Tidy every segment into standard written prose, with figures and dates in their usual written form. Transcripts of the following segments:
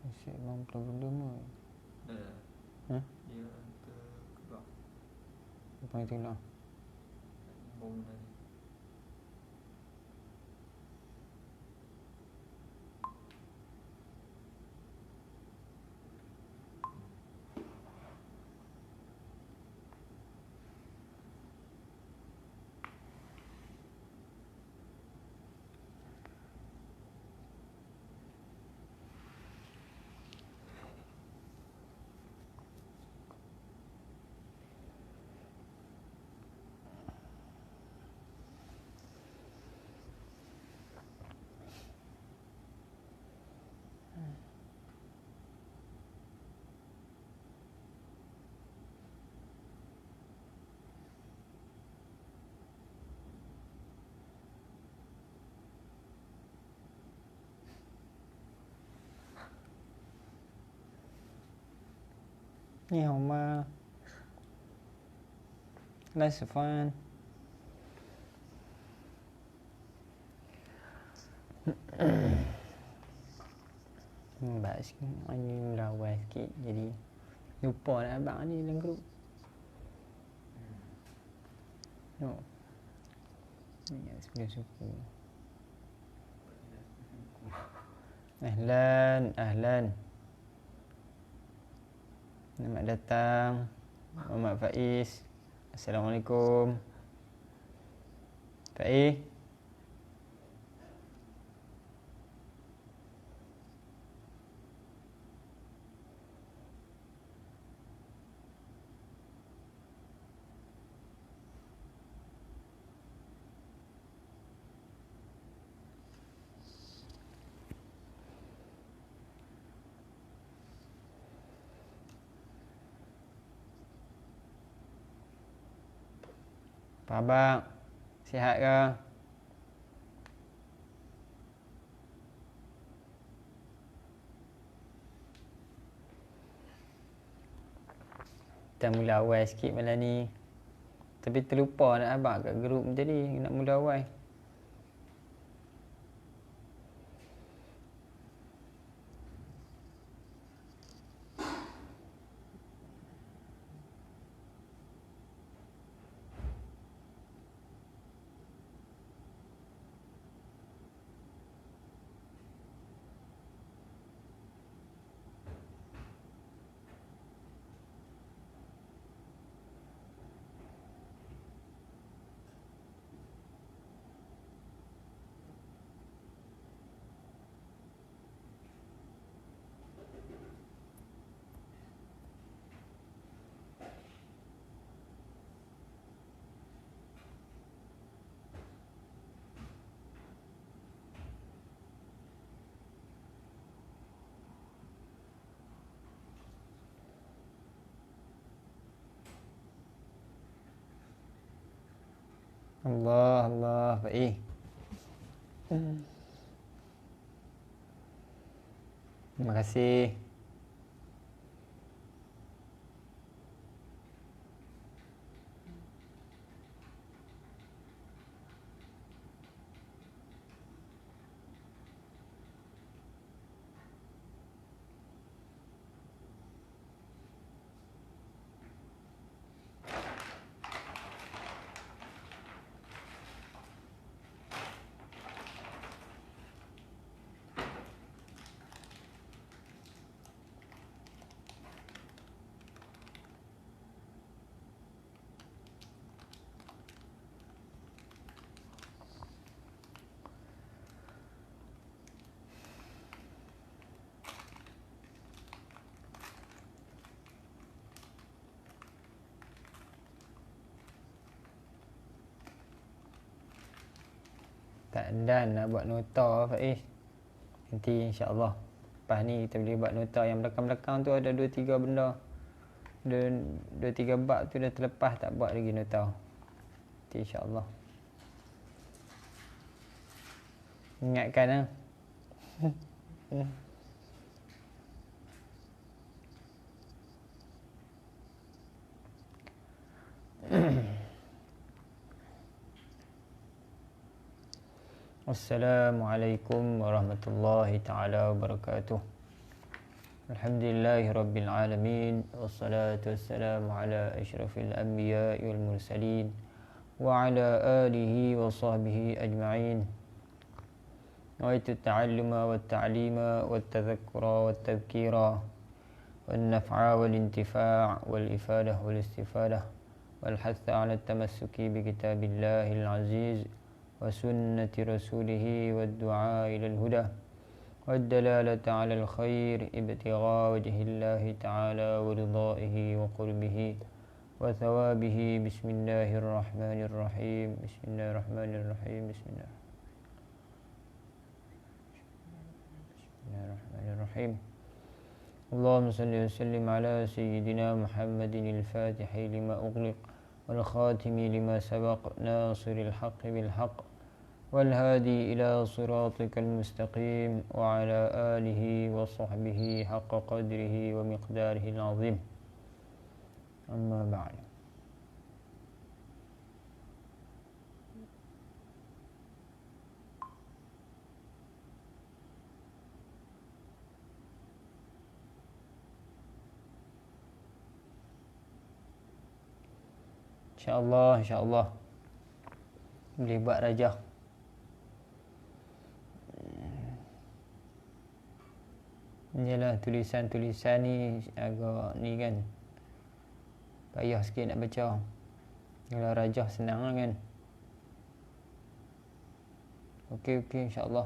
Asyik memang belum. Dah. Dia keluar. Apa yang tengok? Bom tadi. Ni hao ma. Nice fun. Mbak sikit, ni melawai sikit jadi lupa nak abang ni dalam grup. No. Ni sebelum suku. Ahlan. Selamat datang Muhammad Faiz. Assalamualaikum. Faiz. Apa abang? Sihat ke? Kita mula awal sikit malam ni. Tapi terlupa nak abang kat grup tadi. Nak mula awal. Allah, Faiz. Terima kasih. Tak dan nak buat nota Faiz. Nanti insya-Allah lepas ni kita boleh buat nota yang belakang-belakang tu ada 2-3 benda. 2-3 bab tu dah terlepas tak buat lagi nota. Nanti insya-Allah. Ingatkan ah. Assalamualaikum warahmatullahi taala wabarakatuh. Alhamdulillahi Rabbil Alamin. Wassalatu wassalamu ala ashrafil anbiya wal mursalin wa ala alihi wa sahbihi ajma'in. Nawaitu ta'alluma wa ta'lima wa tadhakkura wa tadhkira wal naf'a wal intifa' wal ifadah wal istifadah wal hatha ala tamassuki bi kitabillahil aziz wa sunnati rasulih wa du'a ila al-huda والدلالة على الخير ابتغاء وجه الله تعالى ورضائه وقربه وثوابه بسم الله الرحمن الرحيم بسم الله الرحمن الرحيم بسم الله الرحمن الرحيم اللهم صل وسلم على سيدنا محمد الفاتح لما أغلق والخاتم لما سبق ناصر الحق بالحق والهادي إلى صراطك المستقيم وعلى آله وصحبه حق قدره ومقداره العظيم أما بعد InsyaAllah boleh buat rajah. Yalah, tulisan-tulisan ni agak ni kan, payah sikit nak baca. Kalau rajah senang lah kan. Okey insya-Allah.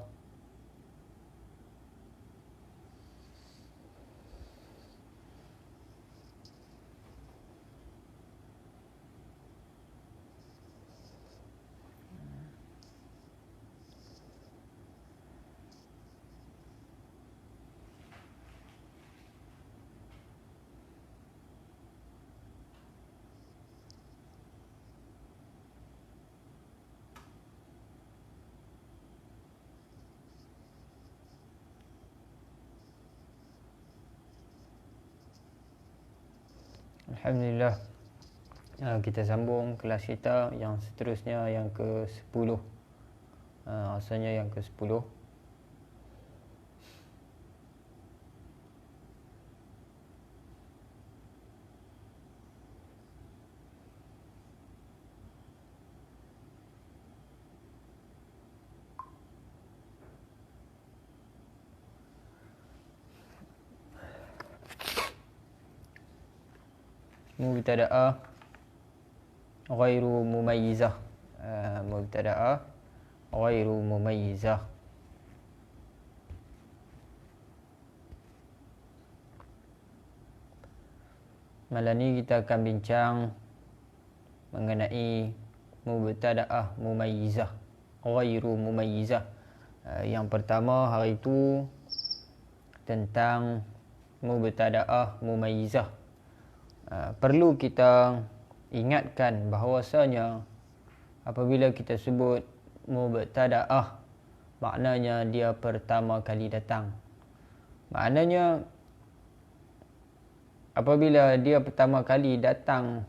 Alhamdulillah. Kita sambung kelas kita yang seterusnya, yang ke-10. Asalnya yang ke-10. Mubtada'ah ghairu mumayyizah. Mubtada'ah ghairu mumayyizah. Malam ni kita akan bincang mengenai mubtada'ah mumayyizah, ghairu mumayyizah. Yang pertama hari itu tentang mubtada'ah mumayyizah. Perlu kita ingatkan bahawasanya apabila kita sebut mubtada'ah, maknanya dia pertama kali datang. Maknanya apabila dia pertama kali datang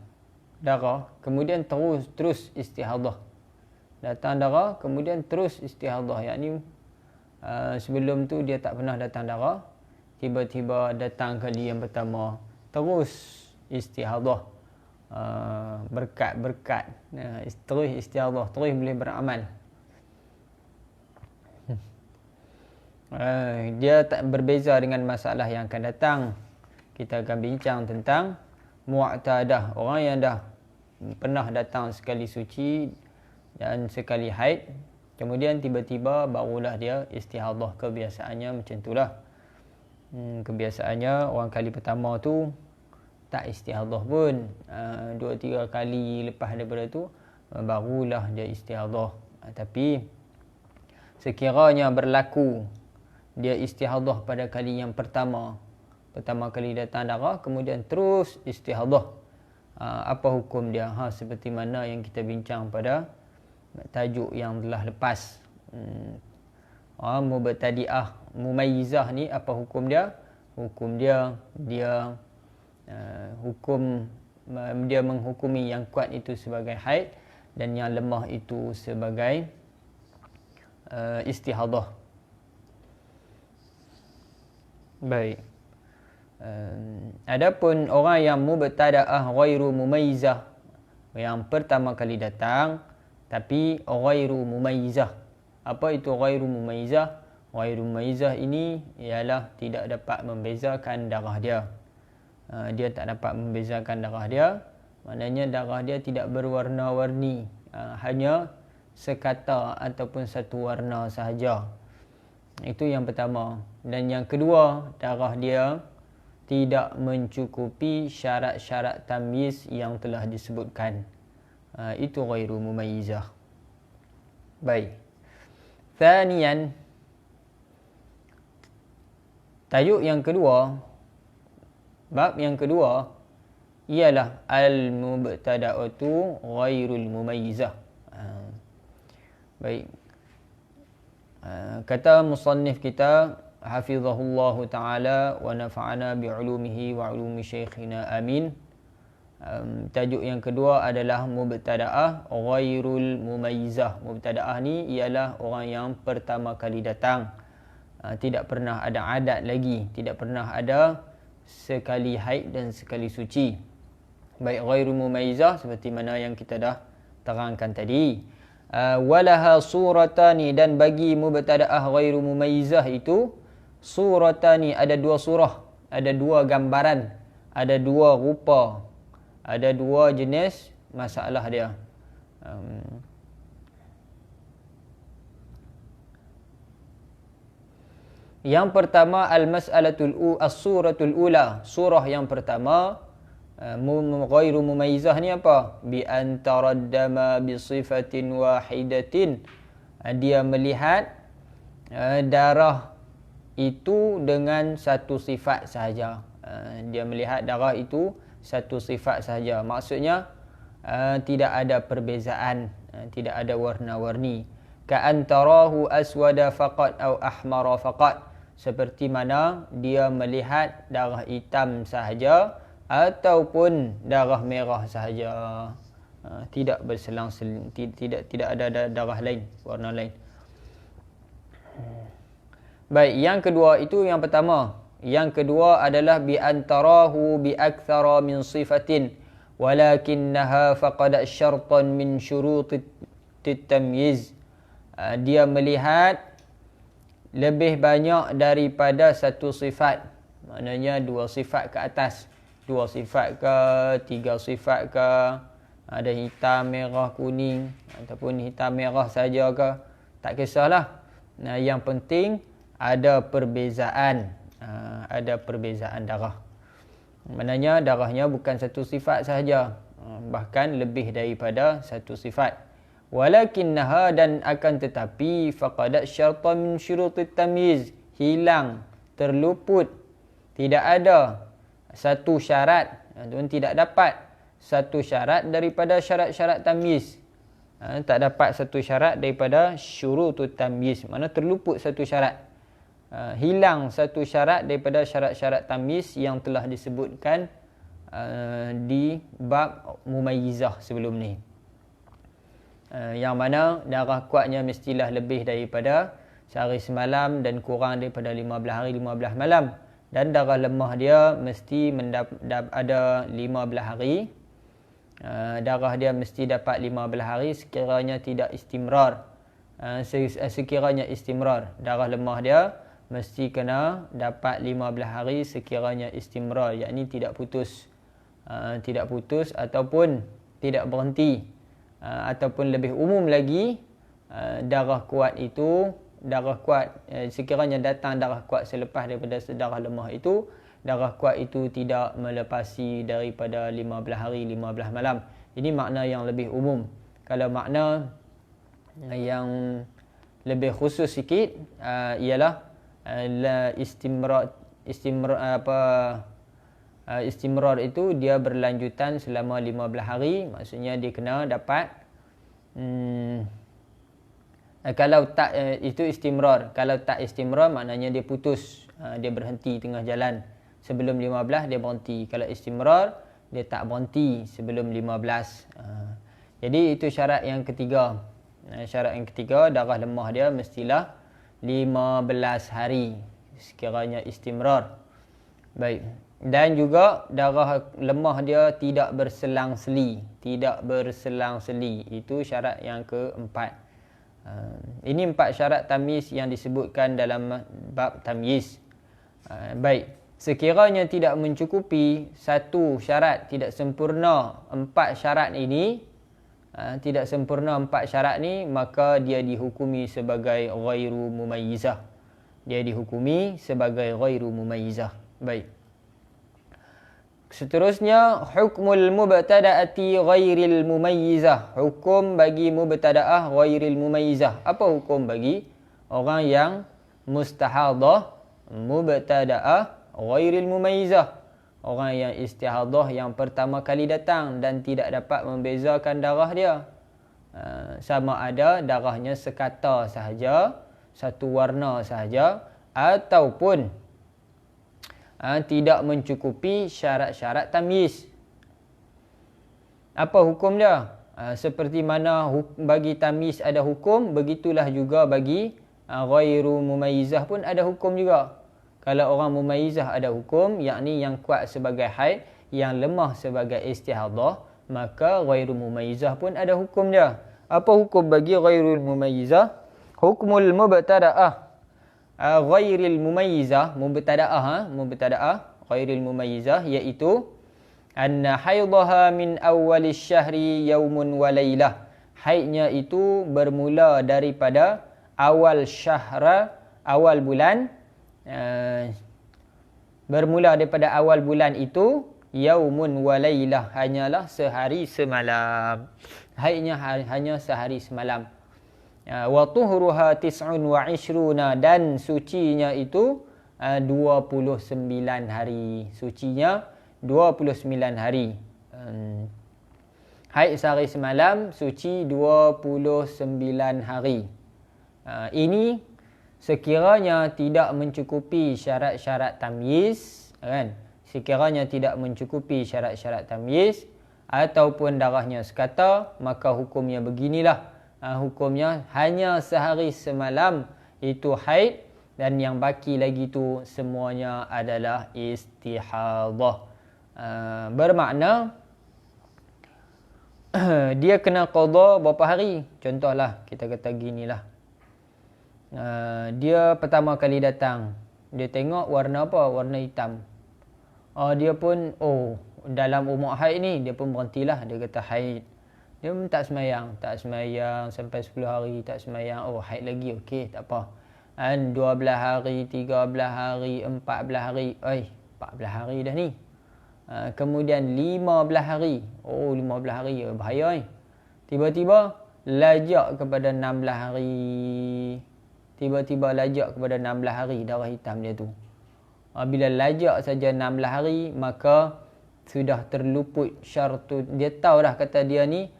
darah, kemudian terus istihadhah. Datang darah, kemudian terus istihadhah. Yakni sebelum tu dia tak pernah datang darah, tiba-tiba datang kali yang pertama, terus istihadhah, berkat, terus istihadhah, terus boleh beramal. Dia tak berbeza dengan masalah yang akan datang. Kita akan bincang tentang mu'tadah, orang yang dah pernah datang sekali suci dan sekali haid, kemudian tiba-tiba barulah dia istihadhah. Kebiasaannya macam itulah. Kebiasaannya orang kali pertama tu tak istihadhah pun, 2-3 kali lepas daripada tu barulah dia istihadhah. Tapi sekiranya berlaku dia istihadhah pada kali yang pertama kali datang darah, kemudian terus istihadhah, apa hukum dia? Seperti mana yang kita bincang pada tajuk yang telah lepas. Mubtadi'ah mumayyizah ni apa hukum dia? Hukum dia dia menghukumi yang kuat itu sebagai haid dan yang lemah itu sebagai istihadhah. Baik. Adapun orang yang mubtada'ah ghairu mumayyizah, yang pertama kali datang tapi ghairu mumayyizah. Apa itu ghairu mumayyizah? Ghairu mumayyizah ini ialah tidak dapat membezakan darah dia. Dia tak dapat membezakan darah dia. Maknanya darah dia tidak berwarna-warni, hanya sekata ataupun satu warna sahaja. Itu yang pertama. Dan yang kedua, darah dia tidak mencukupi syarat-syarat tamyiz yang telah disebutkan. Itu ghairu mumayyizah. Baik. Thaniyan, tajuk yang kedua, bab yang kedua ialah al-mubtada'atu ghairul mumayyizah. Baik. Kata musannif kita hafizahullahu ta'ala wa nafa'ana bi'ulumihi wa 'ulumi syekhina amin. Tajuk yang kedua adalah mubtada'ah ghairul mumayyizah. Mubtada'ah ni ialah orang yang pertama kali datang. Tidak pernah ada adat lagi, tidak pernah ada sekali haid dan sekali suci. Baik, ghairul mumayyizah seperti mana yang kita dah terangkan tadi. Walaha suratani, dan bagi mubtada'ah ghairu mumayyizah itu suratani, ada dua surah, ada dua gambaran, ada dua rupa, ada dua jenis masalah dia. Yang pertama as-suratul ula, surah yang pertama ghairu mumayyizah ni apa? Bi antaraddama bi sifatin wahidatin. Dia melihat darah itu dengan satu sifat sahaja. Dia melihat darah itu satu sifat sahaja. Maksudnya tidak ada perbezaan, tidak ada warna-warni. Ka antarahu aswada faqat au ahmara faqat. Seperti mana dia melihat darah hitam sahaja ataupun darah merah sahaja. Tidak berselang-seling, tidak ada darah lain, warna lain. Baik, yang kedua itu yang pertama. Yang kedua adalah bi antarahu bi aktsara min sifatin walakinnaha faqadat syartan min syurutit tamyiz. Dia melihat lebih banyak daripada satu sifat. Maknanya dua sifat ke atas. Dua sifat ke, tiga sifat ke, ada hitam, merah, kuning ataupun hitam, merah saja ke, tak kisahlah. Yang penting ada perbezaan, darah. Maknanya darahnya bukan satu sifat sahaja, bahkan lebih daripada satu sifat. Walakinnaha, dan akan tetapi faqadat syartan min syurutit tamyiz, hilang, terluput, tidak ada satu syarat, tidak dapat satu syarat daripada syarat-syarat tamyiz. Tak dapat satu syarat daripada syurutut tamyiz, mana terluput satu syarat. Hilang satu syarat daripada syarat-syarat tamyiz yang telah disebutkan di bab mumayyizah sebelum ni. Yang mana darah kuatnya mestilah lebih daripada sehari semalam dan kurang daripada 15 hari 15 malam. Dan darah lemah dia mesti ada 15 hari. Darah dia mesti dapat 15 hari sekiranya tidak istimrar. Sekiranya istimrar, darah lemah dia mesti kena dapat 15 hari sekiranya istimrar, yakni tidak putus. Tidak putus ataupun tidak berhenti. Ataupun lebih umum lagi, darah kuat itu, sekiranya datang darah kuat selepas daripada darah lemah itu, darah kuat itu tidak melepasi daripada 15 hari 15 malam. Ini makna yang lebih umum. Kalau makna yang lebih khusus sikit ialah istimrar itu dia berlanjutan selama 15 hari. Maksudnya dia kena dapat kalau tak itu istimrar. Kalau tak istimrar maknanya dia putus, dia berhenti tengah jalan. Sebelum 15 dia berhenti. Kalau istimrar dia tak berhenti sebelum 15. Jadi itu syarat yang ketiga. Syarat yang ketiga, darah lemah dia mestilah 15 hari sekiranya istimrar. Baik. Dan juga darah lemah dia tidak berselang-seli. Tidak berselang-seli. Itu syarat yang keempat. Ini 4 syarat tamyiz yang disebutkan dalam bab tamyiz. Baik. Sekiranya tidak mencukupi satu syarat, tidak sempurna 4 syarat ini, tidak sempurna 4 syarat ni, maka dia dihukumi sebagai ghairu mumayyizah. Dia dihukumi sebagai ghairu mumayyizah. Baik. Seterusnya, hukmul mubtada'ati ghairil mumayyizah. Hukum bagi mubtada'ah ghairil mumayyizah. Apa hukum bagi orang yang mustahadah mubtada'ah ghairil mumayyizah? Orang yang istihadah yang pertama kali datang dan tidak dapat membezakan darah dia. Sama ada darahnya sekata sahaja, satu warna sahaja, ataupun tidak mencukupi syarat-syarat tamyiz. Apa hukum dia? Seperti mana bagi tamyiz ada hukum, begitulah juga bagi ghairu mumayyizah pun ada hukum juga. Kalau orang mumayyizah ada hukum, yakni yang kuat sebagai haid, yang lemah sebagai istihadah, maka ghairu mumayyizah pun ada hukum dia. Apa hukum bagi ghairul mumayyizah? Hukmul mubtada'ah ghairil mumayyizah, mubtada'ah ghairil mumayyizah, iaitu anna haidhaha min awwalis syahri yaumun wa lailah. Haidnya itu bermula daripada awal syahra, awal bulan, bermula daripada awal bulan itu, yaumun wa lailah, hanyalah sehari semalam. Haidnya hanya sehari semalam. Wa tuhruha 29, dan sucinya itu 29 hari. Sucinya 29 hari. Haid sehari semalam, suci 29 hari. Ini sekiranya tidak mencukupi syarat-syarat tamyiz, kan? Sekiranya tidak mencukupi syarat-syarat tamyiz ataupun darahnya sekata, maka hukumnya beginilah. Hukumnya hanya sehari semalam itu haid, dan yang baki lagi tu semuanya adalah istihadah. Bermakna dia kena qada berapa hari? Contohlah kita kata ginilah. Dia pertama kali datang, dia tengok warna apa? Warna hitam. Dia pun dalam umur haid ni dia pun berhentilah, dia kata haid. Dia pun tak semayang sampai 10 hari tak semayang. Haid lagi, okey, tak apa. 12 hari, 13 hari, 14 hari. 14 hari dah ni. Kemudian 15 hari. 15 hari, bahaya. Tiba-tiba lajak kepada 16 hari. Tiba-tiba lajak kepada 16 hari darah hitam dia tu. Bila lajak saja 16 hari, maka sudah terluput syartu. Dia tahu dah kata dia ni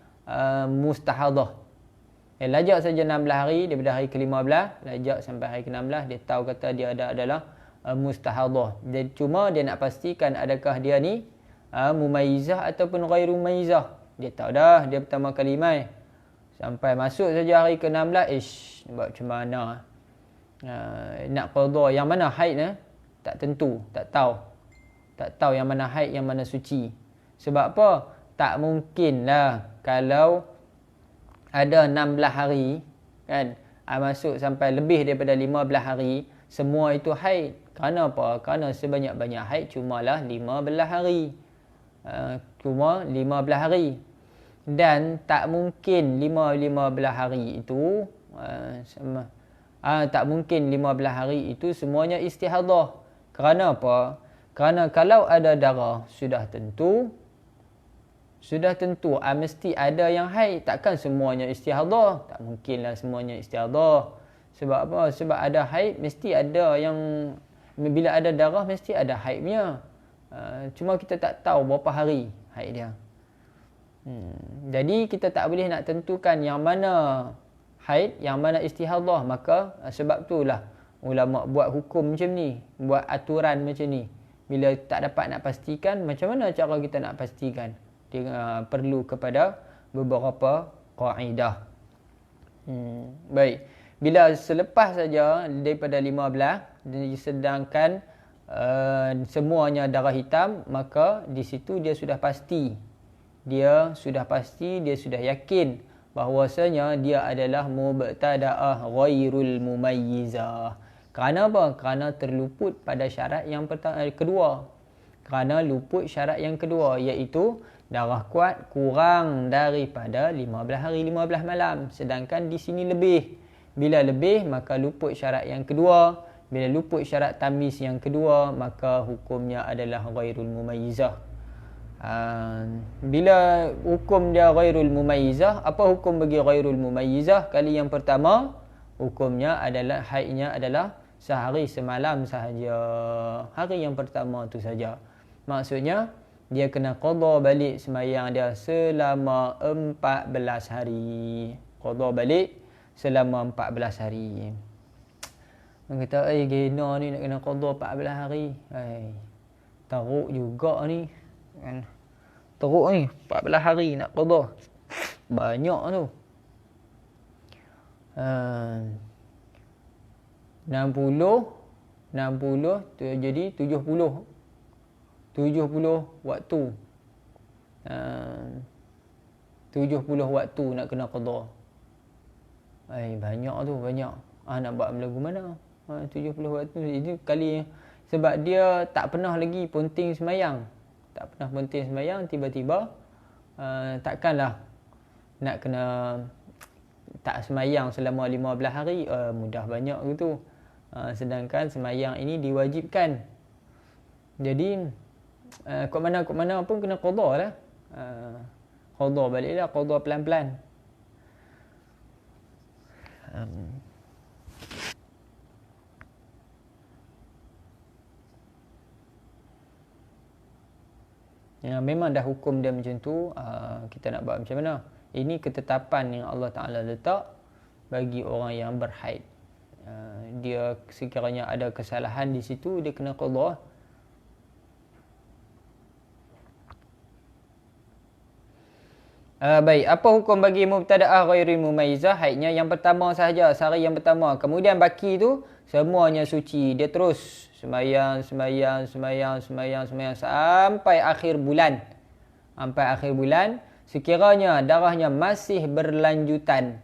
mustahadah. Lajak saja 16 hari, daripada hari ke-15 lajak sampai hari ke-16, dia tahu kata dia adalah mustahadah. Cuma dia nak pastikan adakah dia ni mumayyizah ataupun ghairu mumayyizah. Dia tahu dah, dia pertama kali mai. Sampai masuk saja hari ke-16, buat macam mana? Nak qada yang mana haid tak tentu, tak tahu. Tak tahu yang mana haid, yang mana suci. Sebab apa? Tak mungkinlah kalau ada 16 hari, kan, masuk sampai lebih daripada 15 hari, semua itu haid. Kerana apa? Kerana sebanyak-banyak haid cumalah 15 hari. Cuma 15 hari. Dan tak mungkin 15 hari itu tak mungkin 15 hari itu semuanya istihadah. Kerana apa? Kerana kalau ada darah sudah tentu mesti ada yang haid. Takkan semuanya istihadah. Tak mungkinlah semuanya istihadah. Sebab apa? Sebab ada haid mesti ada yang, bila ada darah mesti ada haidnya. Cuma kita tak tahu berapa hari haid dia. Jadi kita tak boleh nak tentukan yang mana haid, yang mana istihadah. Maka sebab itulah ulama buat hukum macam ni, buat aturan macam ni. Bila tak dapat nak pastikan, macam mana cara kita nak pastikan? Dia perlu kepada beberapa kaedah. Baik. Bila selepas saja daripada 15, sedangkan semuanya darah hitam, maka di situ dia sudah pasti, dia sudah yakin bahwasanya dia adalah mubtada'ah ghairul mumayyizah. Kerana apa? Kerana terluput pada syarat yang kedua. Kerana luput syarat yang kedua, iaitu darah kuat kurang daripada 15 hari 15 malam. Sedangkan di sini lebih. Bila lebih, maka luput syarat yang kedua. Bila luput syarat tamyiz yang kedua, maka hukumnya adalah ghairul mumayyizah. Bila hukum dia ghairul mumayyizah, apa hukum bagi ghairul mumayyizah? Kali yang pertama, hukumnya adalah haidnya adalah sehari semalam sahaja. Hari yang pertama tu saja. Maksudnya dia kena qada balik sembahyang dia selama 14 hari. Qada balik selama 14 hari. Orang kata, gena ni nak kena qada 14 hari. Teruk juga ni. Kan? Teruk ni, 14 hari nak qada. Banyak tu. 60 tu jadi 70 waktu. 70 waktu nak kena qada. Banyak tu, banyak. Nak buat lagu mana? 70 waktu. Itu kali sebab dia tak pernah lagi ponting sembahyang. Tak pernah ponting sembahyang, tiba-tiba takkanlah nak kena tak sembahyang selama 15 hari. Mudah banyak gitu. Sedangkan sembahyang ini diwajibkan. Jadi kok mana pun kena qada lah. Qada baliklah, qada pelan-pelan. Memang dah hukum dia macam tu, kita nak buat macam mana? Ini ketetapan yang Allah Ta'ala letak bagi orang yang berhaid. Dia sekiranya ada kesalahan di situ, dia kena qada. Baik, apa hukum bagi mubtada'ah ghairil mumayyizah? Haidnya yang pertama sahaja, sehari yang pertama. Kemudian baki tu semuanya suci. Dia terus sembahyang sampai akhir bulan. Sampai akhir bulan, sekiranya darahnya masih berlanjutan.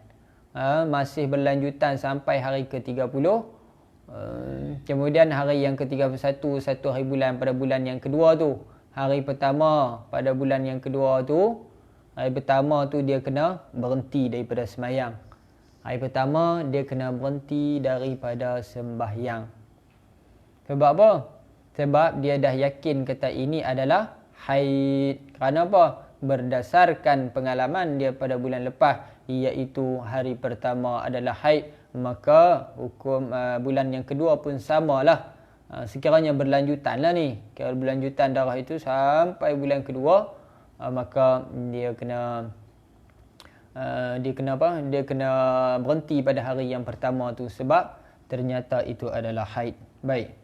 Masih berlanjutan sampai hari ke-30. Kemudian hari yang ke-31, satu hari bulan pada bulan yang kedua tu. Hari pertama pada bulan yang kedua tu, hari pertama tu dia kena berhenti daripada sembahyang. Hari pertama dia kena berhenti daripada sembahyang. Sebab apa? Sebab dia dah yakin kata ini adalah haid. Kerana apa? Berdasarkan pengalaman dia pada bulan lepas, iaitu hari pertama adalah haid, maka hukum bulan yang kedua pun samalah. Sekiranya berlanjutan lah ni. Kalau berlanjutan darah itu sampai bulan kedua, maka dia kena apa? Dia kena berhenti pada hari yang pertama tu sebab ternyata itu adalah haid. Baik.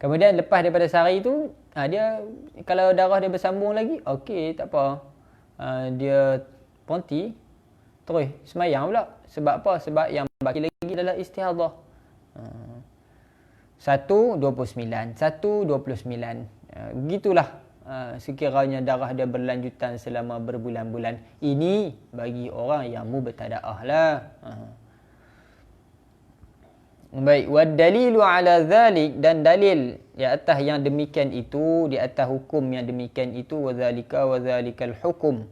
Kemudian lepas daripada sehari tu, dia kalau darah dia bersambung lagi, okey, tak apa. Dia berhenti, terus sembahyang pula. Sebab apa? Sebab yang baki lagi adalah istihadhah. 1:29. Begitulah sekiranya darah dia berlanjutan selama berbulan-bulan. Ini bagi orang yang mubtada'ah lah. Baik, wa dalilu ala zalik, dan dalil di atas yang demikian itu, di atas hukum yang demikian itu, wa zalikal hukum.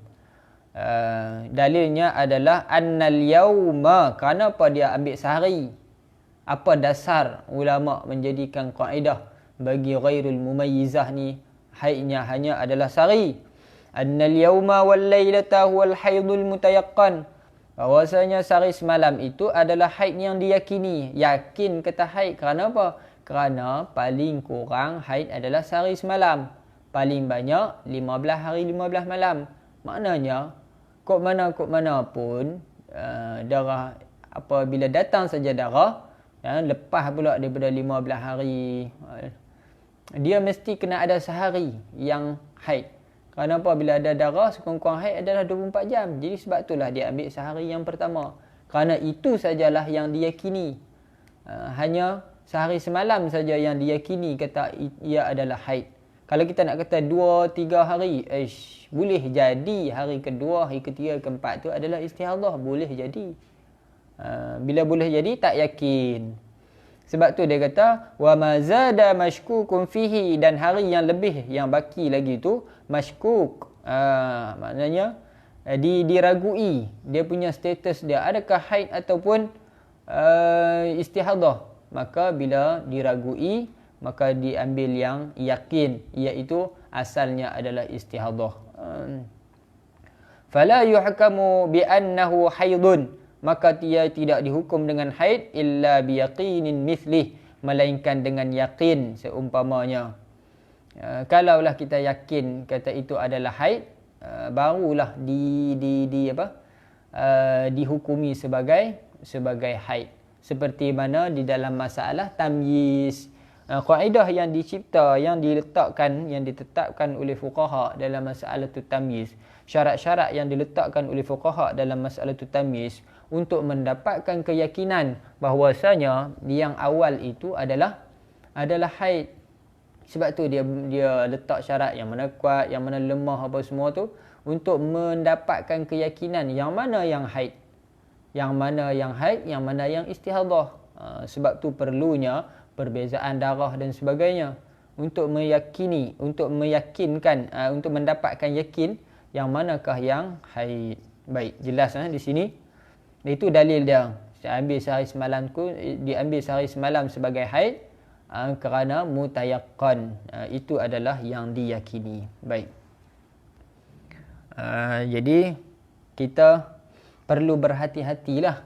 Dalilnya adalah annal yauma. Kenapa dia ambil sehari? Apa dasar ulama menjadikan kaedah bagi ghairul mumayyizah ni haidnya hanya adalah sehari? Annal yauma wal lailata huwal haidul mutayaqqan. Bahawasanya sehari semalam itu adalah haid yang diyakini. Yakin kata haid. Kerana apa? Kerana paling kurang haid adalah sehari semalam. Paling banyak 15 hari 15 malam. Maknanya, kok mana pun darah, apabila datang saja darah, lepas pula daripada 15 hari, dia mesti kena ada sehari yang haid. Kerana apa? Bila ada darah, sekurang-kurang haid adalah 24 jam. Jadi sebab itulah dia ambil sehari yang pertama. Kerana itu sajalah yang diyakini. Hanya sehari semalam saja yang diyakini kata ia adalah haid. Kalau kita nak kata 2-3 hari, boleh jadi hari kedua, hari ketiga, keempat tu adalah istihadah, boleh jadi. Bila boleh jadi tak yakin. Sebab tu dia kata wa ma zada mashkukun fihi, dan hari yang lebih yang baki lagi tu mashkuk. Maknanya diragui dia punya status dia adakah haid ataupun istihadah. Maka bila diragui maka diambil yang yakin, iaitu asalnya adalah istihadah. Fala yuhkamu bi annahu haidun, maka dia tidak dihukum dengan haid illa biyaqinin mithlih, melainkan dengan yakin seumpamanya. Kalaulah kita yakin kata itu adalah haid, barulah dihukumi sebagai haid. Seperti mana di dalam masalah tamyiz, kaedah yang dicipta, yang ditetapkan oleh fuqaha dalam masalah tamyiz, syarat-syarat yang diletakkan oleh fuqaha dalam masalah tamyiz untuk mendapatkan keyakinan bahwasanya yang awal itu adalah haid. Sebab tu dia letak syarat yang mana kuat, yang mana lemah, apa semua tu untuk mendapatkan keyakinan yang mana yang haid, yang mana yang haid, yang mana yang istihadah. Sebab tu perlunya perbezaan darah dan sebagainya untuk meyakinkan, untuk mendapatkan yakin yang manakah yang haid. Baik, jelas di sini. Itu dalil dia. Diambil sehari semalam sebagai haid kerana mutayaqqan. Itu adalah yang diyakini. Baik. Jadi kita perlu berhati-hatilah.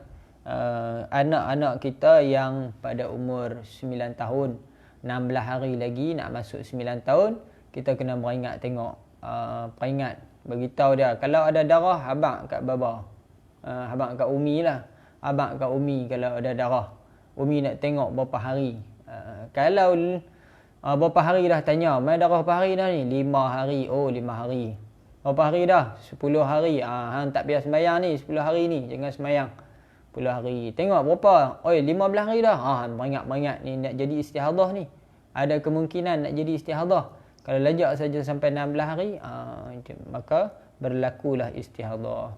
Anak-anak kita yang pada umur 9 tahun, 16 hari lagi nak masuk 9 tahun, kita kena peringat, beritahu dia kalau ada darah, abang kat baba, abang kat umi lah, abang kat umi kalau ada darah, umi nak tengok berapa hari. Kalau berapa hari dah, tanya mana darah berapa hari dah ni? 5 hari. 5 hari. Berapa hari dah? 10 hari. Hang tak payah sembahyang ni 10 hari ni, jangan sembahyang 10 hari. Tengok berapa? 15 hari dah. Beringat ni nak jadi istihadah ni. Ada kemungkinan nak jadi istihadah. Kalau lajak saja sampai 16 hari, maka berlakulah istihadah.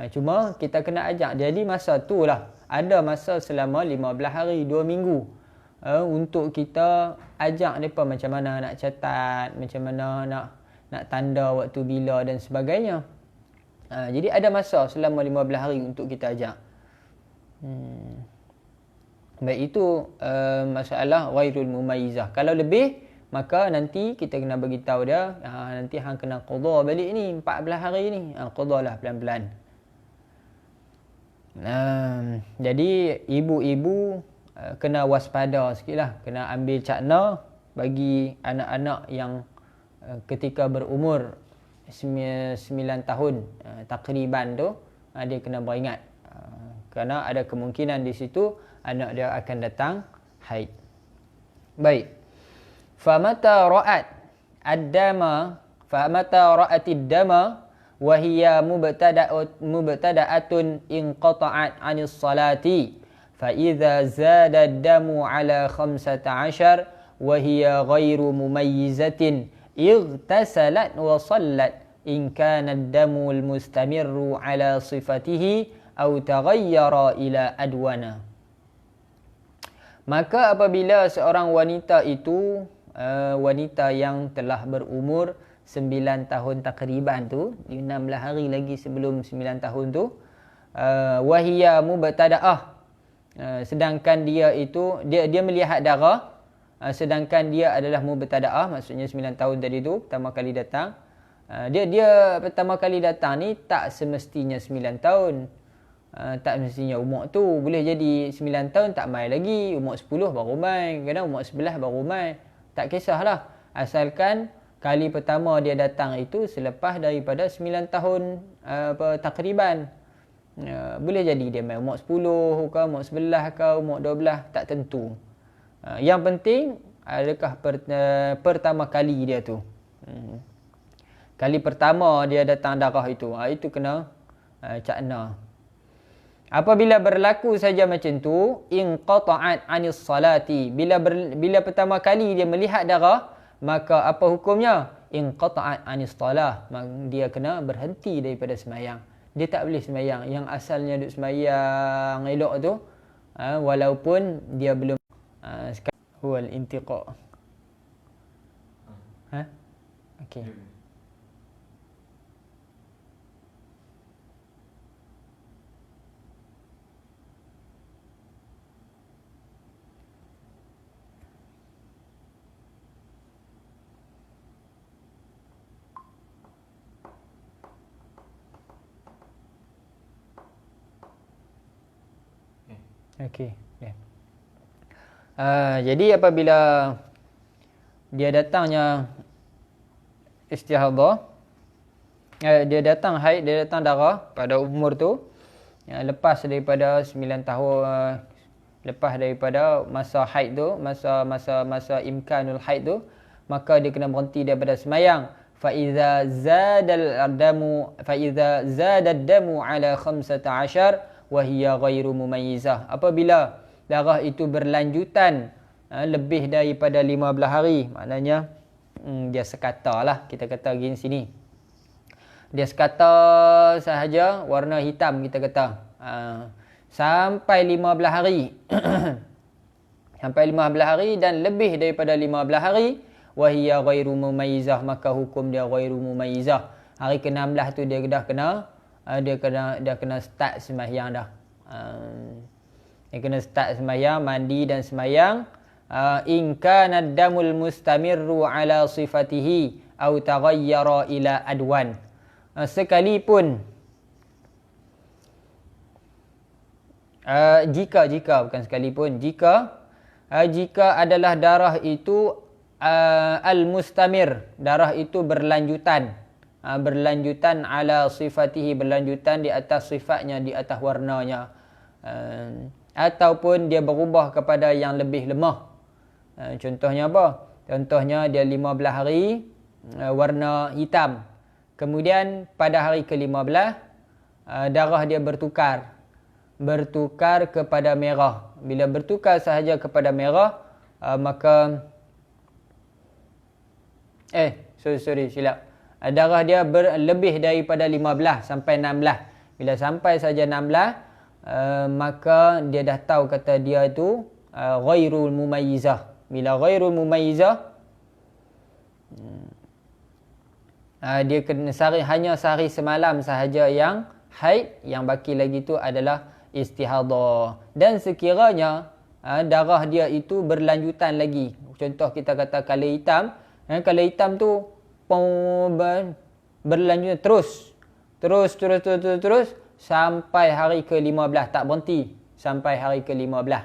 Cuma kita kena ajak. Jadi masa tu lah, ada masa selama 15 hari, 2 minggu. Untuk kita ajak mereka macam mana nak catat, macam mana nak tanda waktu bila dan sebagainya. Jadi ada masa selama 15 hari untuk kita ajak. Baik, itu masalah ghairul mumayyizah. Kalau lebih, maka nanti kita kena bagi tahu dia, nanti hang kena qada balik ni 14 hari ni. Qadalah pelan-pelan. Jadi ibu-ibu kena waspada sikitlah, kena ambil cakna bagi anak-anak yang ketika berumur 9 tahun takriban tu, dia kena beringat. Kerana ada kemungkinan di situ anak dia akan datang haid. Baik. Famata ra'at ad-dama wa hiya mubtada'atun inqata'at 'anis salati fa idza zada ad-damu 'ala 15 wa hiya ghairu mumayyizatin igtasalat wa sallat in kana ad-damu al-mustamirru 'ala sifatihi aw taghayyara ila adwana. Maka apabila seorang wanita itu, wanita yang telah berumur 9 tahun takriban tu, 16 hari lagi sebelum 9 tahun tu, wahiya mubtada'ah, sedangkan dia itu dia melihat darah, sedangkan dia adalah mubtada'ah, maksudnya 9 tahun tadi tu pertama kali datang. Dia pertama kali datang ni tak semestinya 9 tahun. Tak mestinya umur tu. Boleh jadi 9 tahun tak mai lagi, umur 10 baru mai, kadang umur 11 baru mai. Tak kisahlah, asalkan kali pertama dia datang itu selepas daripada 9 tahun takriban. Boleh jadi dia mai umur 10 ke, umur 11 ke, umur 12, tak tentu. Yang penting adakah pertama kali dia tu. Kali pertama dia datang darah itu, itu kena cakna. Apabila berlaku saja macam tu, inqata'at 'anis salati. Bila pertama kali dia melihat darah, maka apa hukumnya? Inqata'at 'anis salah. Dia kena berhenti daripada sembahyang. Dia tak boleh sembahyang. Yang asalnya duk sembahyang elok tu, walaupun dia belum huwal intiqa'. Ha? Okey. Okey. Yeah. Jadi apabila dia datangnya istihadah, dia datang haid, dia datang darah pada umur tu, lepas daripada 9 tahun, lepas daripada masa haid tu, masa imkanul haid tu, maka dia kena berhenti daripada sembahyang. Fa iza zada ad-damu ala 15 wa hiya ghairu mumayyizah. Apabila darah itu berlanjutan lebih daripada 15 hari, maknanya dia sekata lah, kita kata gini sini. Dia sekata sahaja warna hitam, kita kata. Sampai 15 hari. Sampai 15 hari dan lebih daripada 15 hari, wa hiya ghairu mumayyizah, maka hukum dia ghairu mumayyizah. Hari ke-16 tu dia dah kena dia kena start sembahyang dah. Dia kena start sembahyang, mandi dan sembahyang. In kana ad-damul mustamirru ala sifatihi aw taghayyara ila adwan. Sekalipun jika adalah darah itu al-mustamir, darah itu berlanjutan ala sifatihi, berlanjutan di atas sifatnya, di atas warnanya, ataupun dia berubah kepada yang lebih lemah. Contohnya apa? Contohnya dia 15 hari warna hitam, kemudian pada hari ke-15 darah dia bertukar kepada merah. Bila bertukar sahaja kepada merah, maka silap. Darah dia lebih daripada 15 sampai 16. Bila sampai saja 16, maka dia dah tahu kata dia itu ghairul mumayyizah. Bila ghairul mumayyizah, dia kena hanya sehari semalam sahaja yang haid, yang baki lagi tu adalah istihadah. Dan sekiranya darah dia itu berlanjutan lagi, contoh kita kata kala hitam, kala hitam tu berlanjut terus sampai hari ke-15, tak berhenti sampai hari ke-15.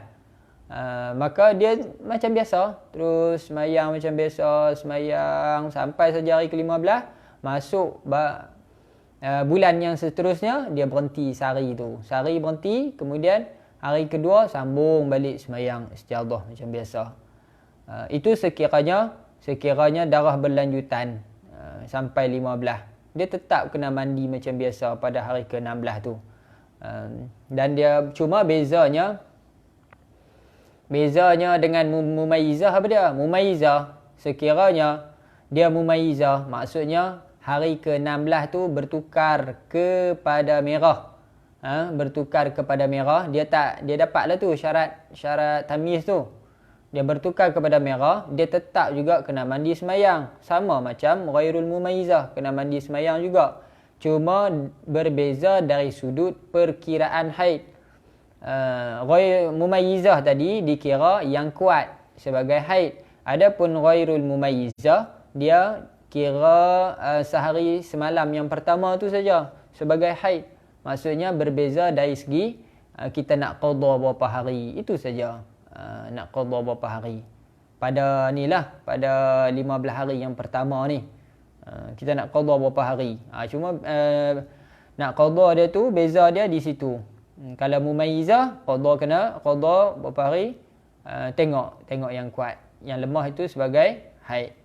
Maka dia macam biasa, terus sembahyang macam biasa, sembahyang sampai saja hari ke-15, masuk bulan yang seterusnya dia berhenti sehari tu. Sehari berhenti, kemudian hari kedua sambung balik sembahyang istihadah macam biasa. Itu sekiranya darah berlanjutan sampai 15. Dia tetap kena mandi macam biasa pada hari ke-16 tu. Dan dia cuma bezanya dengan mumayyizah apa dia? Mumayyizah, sekiranya dia mumayyizah, maksudnya hari ke-16 tu bertukar kepada merah. Bertukar kepada merah, dia dapatlah tu syarat tamyiz tu. Dia bertukar kepada merah, dia tetap juga kena mandi sembahyang. Sama macam ghairul mumayyizah, kena mandi sembahyang juga. Cuma berbeza dari sudut perkiraan haid. Ghair mumayyizah tadi dikira yang kuat sebagai haid. Adapun ghairul mumayyizah, dia kira sehari semalam yang pertama tu saja sebagai haid. Maksudnya berbeza dari segi kita nak qada berapa hari, itu saja. Nak qada berapa hari. Pada 15 hari yang pertama ni, kita nak qada berapa hari. Cuma nak qada dia tu, beza dia di situ. Kalau mumayyizah, kena qada berapa hari, tengok yang kuat. Yang lemah itu sebagai haid.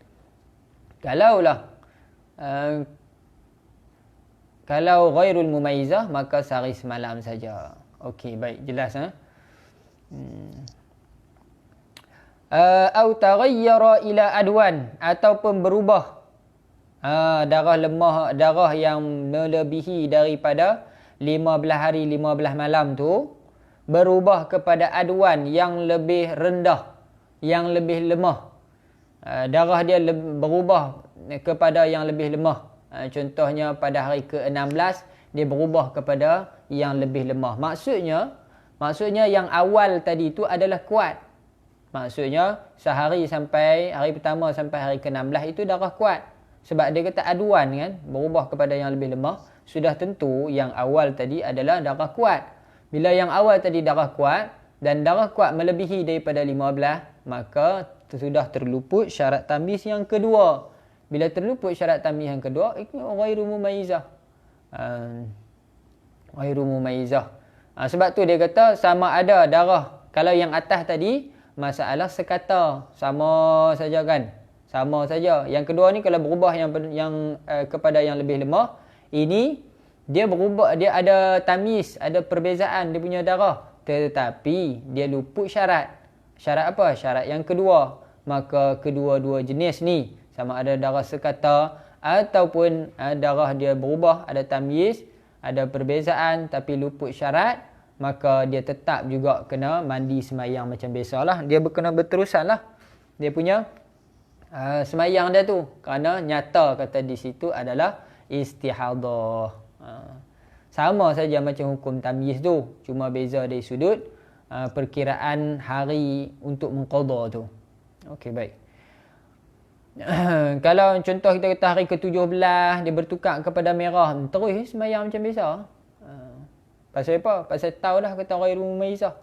Kalau ghairul mumayyizah, maka sehari semalam saja. Okey, baik, jelas Au taghayyara ila adwan, ataupun berubah darah lemah, darah yang melebihi daripada 15 hari 15 malam tu berubah kepada adwan yang lebih rendah, yang lebih lemah. Darah dia berubah kepada yang lebih lemah. Contohnya pada hari ke-16 dia berubah kepada yang lebih lemah. Maksudnya yang awal tadi tu adalah kuat. Maksudnya sehari sampai hari pertama sampai hari ke-16 itu darah kuat. Sebab dia kata aduan kan, berubah kepada yang lebih lemah. Sudah tentu yang awal tadi adalah darah kuat. Bila yang awal tadi darah kuat dan darah kuat melebihi daripada 15, maka sudah terluput syarat tamyiz yang kedua. Bila terluput syarat tamyiz yang kedua, itu ghairu mumayyizah. Ghairu mumayyizah. Sebab tu dia kata sama ada darah, kalau yang atas tadi masalah sekata, sama saja kan, sama saja. Yang kedua ni kalau berubah yang kepada yang lebih lemah, ini dia berubah, dia ada tamyiz, ada perbezaan dia punya darah, tetapi dia luput syarat. Syarat apa? Syarat yang kedua. Maka kedua-dua jenis ni, sama ada darah sekata ataupun darah dia berubah, ada tamyiz, ada perbezaan tapi luput syarat, maka dia tetap juga kena mandi semayang macam biasalah. Dia kena berterusan lah dia punya semayang dia tu, kerana nyata kata di situ adalah istihadah. Sama saja macam hukum tamyiz tu, cuma beza dari sudut perkiraan hari untuk mengqadha tu. Okey, baik. Kalau contoh kita kata hari ke-17 dia bertukar kepada merah, terus semayang macam biasa. Pasal apa? Pasal tahu dah kata ghairu mumayyizah.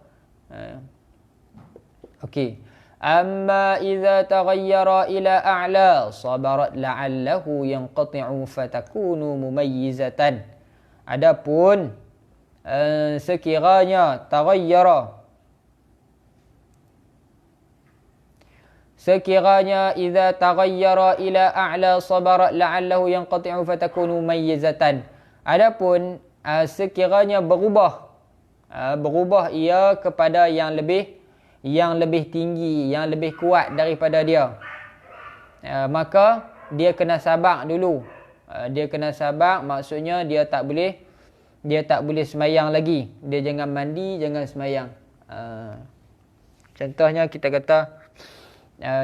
Okey. Amma idza taghayyara ila a'la sabarat la'allahu yanqati'u fatakunu mumayyizatan. Adapun sekiranya idza taghayyara ila a'la sabarat la'allahu yanqati'u fatakunu mumayyizatan. Adapun sekiranya berubah ia kepada yang lebih tinggi, yang lebih kuat daripada dia, maka dia kena sabak dulu. Dia kena sabak, maksudnya dia tak boleh semayang lagi. Dia jangan mandi, jangan semayang. Contohnya kita kata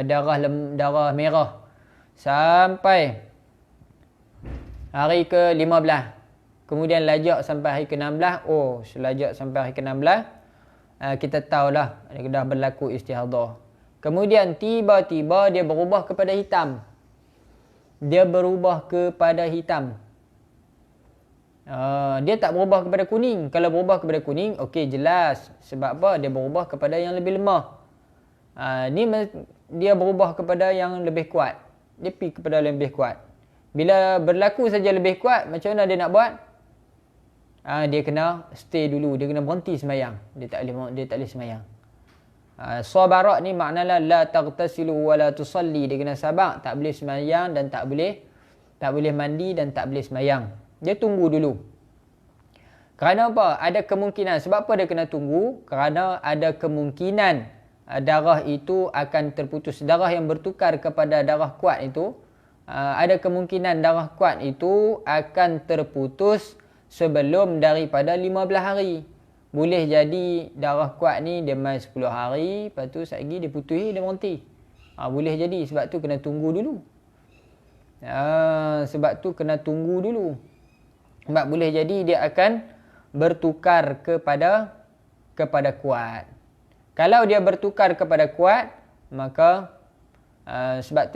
darah merah sampai hari ke-15, kemudian lajak sampai hari ke-16. Selajak sampai hari ke-16, kita tahulah dah berlaku istihadah. Kemudian tiba-tiba dia berubah kepada hitam. Dia tak berubah kepada kuning. Kalau berubah kepada kuning, okey, jelas. Sebab apa? Dia berubah kepada yang lebih lemah. Ni dia berubah kepada yang lebih kuat. Dia pergi kepada yang lebih kuat. Bila berlaku saja lebih kuat, macam mana dia nak buat? Dia kena stay dulu, dia kena berhenti semayang. Dia tak boleh semayang. Sabarat ni maknanya la taghtasilu wa la tusalli. Dia kena sabar, tak boleh semayang dan tak boleh mandi dan tak boleh semayang. Dia tunggu dulu. Kerana apa? Ada kemungkinan. Sebab apa dia kena tunggu? Kerana ada kemungkinan darah itu akan terputus. Darah yang bertukar kepada darah kuat itu, ada kemungkinan darah kuat itu akan terputus sebelum daripada 15 hari. Boleh jadi darah kuat ni dia main 10 hari, lepas tu lagi dia putus, dia berhenti. Boleh jadi, sebab tu kena tunggu dulu. Sebab boleh jadi dia akan bertukar kepada kuat. Kalau dia bertukar kepada kuat, maka sebab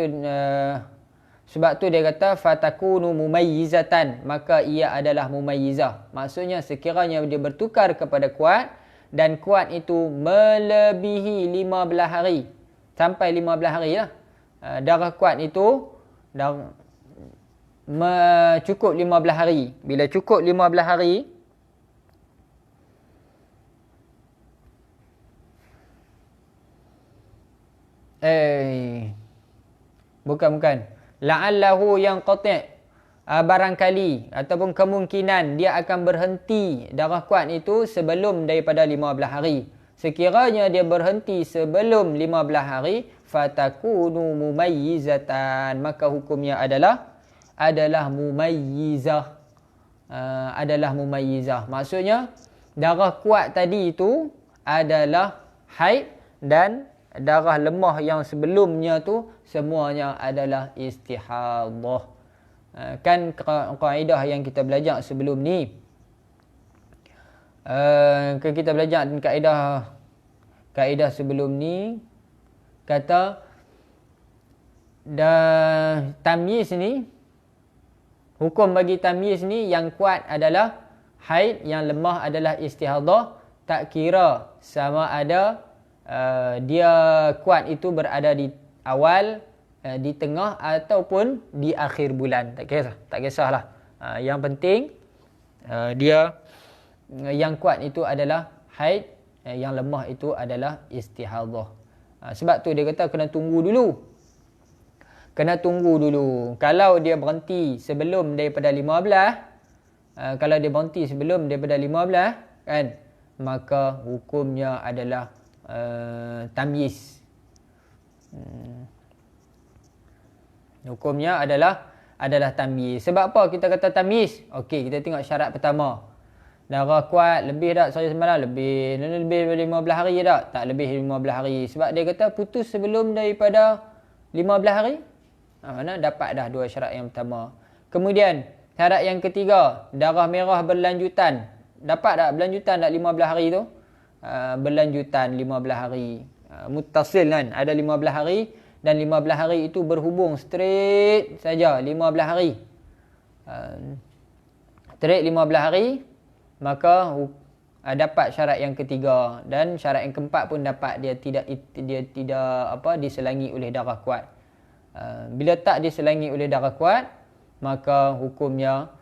tu dia kata fatakunu mumayyizatan, maka ia adalah mumayyizah. Maksudnya sekiranya dia bertukar kepada kuat dan kuat itu melebihi 15 hari, sampai 15 hari lah. Darah kuat itu cukup 15 hari. Bila cukup 15 hari, bukan. La'allahu yanqati'. barangkali ataupun kemungkinan dia akan berhenti darah kuat itu sebelum daripada 15 hari. Sekiranya dia berhenti sebelum 15 hari, fatakunu mumayyizatan, maka hukumnya adalah mumayyizah. Adalah mumayyizah. Maksudnya darah kuat tadi itu adalah haid dan darah lemah yang sebelumnya tu semuanya adalah istihadah. Kan kaedah yang kita belajar sebelum ni, kan kita belajar kaedah sebelum ni kata dah tamyiz ni, hukum bagi tamyiz ni yang kuat adalah haid, yang lemah adalah istihadah. Tak kira sama ada dia kuat itu berada di awal, di tengah ataupun di akhir bulan. Tak kisahlah. Yang penting dia yang kuat itu adalah haid, yang lemah itu adalah istihadah. Sebab tu dia kata kena tunggu dulu. Kalau dia berhenti sebelum daripada 15, kan, maka hukumnya adalah tamyiz. Hukumnya adalah tamyiz. Sebab apa kita kata tamyiz? Okey, kita tengok syarat pertama. Darah kuat lebih tak saya semalam? Lebih daripada 15 hari tak? Tak lebih 15 hari. Sebab dia kata putus sebelum daripada 15 hari. Mana dapat dah dua syarat yang pertama. Kemudian syarat yang ketiga, darah merah berlanjutan. Dapat tak berlanjutan tak 15 hari tu? Berlanjutan 15 hari. Muttasil kan? Ada 15 hari. Dan 15 hari itu berhubung straight saja 15 hari. Straight 15 hari, maka dapat syarat yang ketiga, dan syarat yang keempat pun dapat, dia tidak diselangi oleh darah kuat. Bila tak diselangi oleh darah kuat, maka hukumnya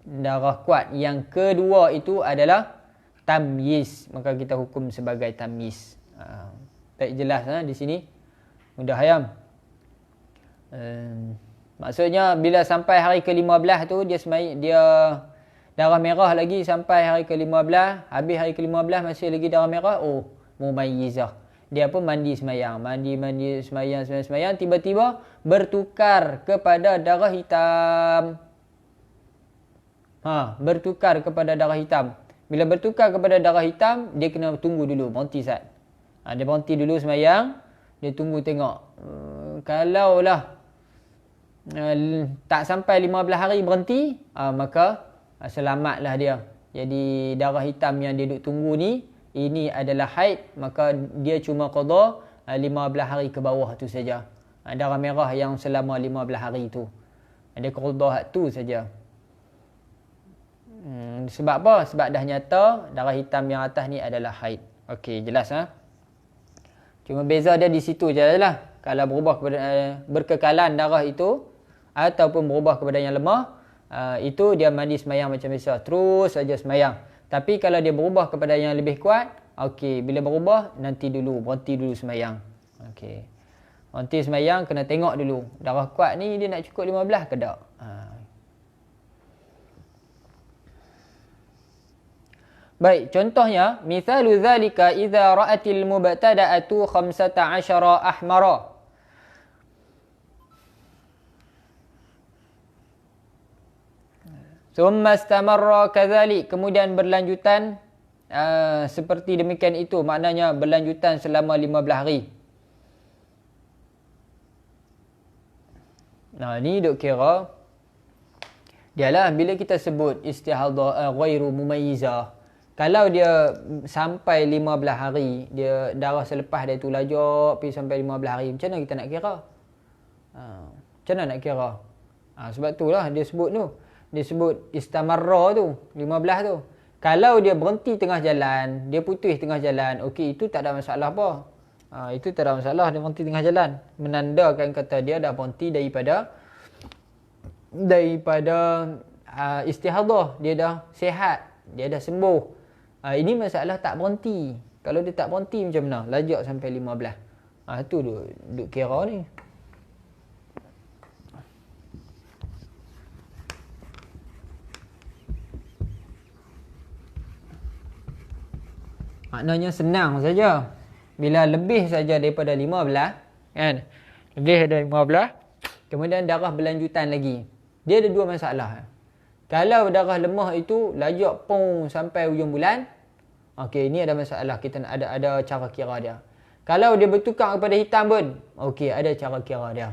darah kuat yang kedua itu adalah tamyiz, maka kita hukum sebagai tamyiz. Tak jelas di sini. Mudah ayam. Maksudnya bila sampai hari ke-15 tu dia darah merah lagi sampai hari ke-15, habis hari ke-15 masih lagi darah merah, mumayyizah. Dia pun mandi semayang, semayang, tiba-tiba bertukar kepada darah hitam. Bertukar kepada darah hitam. Bila bertukar kepada darah hitam, dia kena tunggu dulu, berhenti sat. Dia berhenti dulu semayang, dia tunggu tengok. Kalaulah tak sampai 15 hari berhenti, maka selamatlah dia. Jadi darah hitam yang dia duk tunggu ni, ini adalah haid, maka dia cuma qada 15 hari ke bawah tu saja. Darah merah yang selama 15 hari tu, dia qada tu saja. Sebab apa? Sebab dah nyata darah hitam yang atas ni adalah haid. Okey, jelas Cuma beza dia di situ je lah. Kalau berubah kepada berkekalan darah itu ataupun berubah kepada yang lemah, itu dia mandi semayang macam biasa, terus saja semayang. Tapi kalau dia berubah kepada yang lebih kuat, okey, bila berubah berhenti dulu semayang. Okey. Berhenti semayang, kena tengok dulu darah kuat ni dia nak cukup 15 ke tak. Baik, contohnya mithalu zalika idza ra'atil mubtada'atu 15 ahmara. Thumma istamarra kadzalik, kemudian berlanjutan seperti demikian itu, maknanya berlanjutan selama 15 hari. Ni duk kira dialah bila kita sebut istihadah ghairu mumayyizah. Kalau dia sampai 15 hari, dia darah selepas dia tu lajak pergi sampai 15 hari, macam mana kita nak kira? Macam mana nak kira? Sebab itulah dia sebut tu. Dia sebut istamarra tu, 15 tu. Kalau dia berhenti tengah jalan, dia putus tengah jalan, okey, itu tak ada masalah apa. Itu tak ada masalah, dia berhenti tengah jalan. Menandakan kata dia dah berhenti daripada istihadah. Dia dah sihat, dia dah sembuh. Ini masalah tak berhenti. Kalau dia tak berhenti macam mana? Lajak sampai 15. Itu duk kira ni. Maknanya senang saja. Bila lebih saja daripada 15, kan? Lebih daripada 15, kemudian darah berlanjutan lagi. Dia ada dua masalah. Kalau darah lemah itu lajak pung sampai hujung bulan, okey, ini ada masalah. Kita ada cara kira dia. Kalau dia bertukar kepada hitam pun, okey, ada cara kira dia.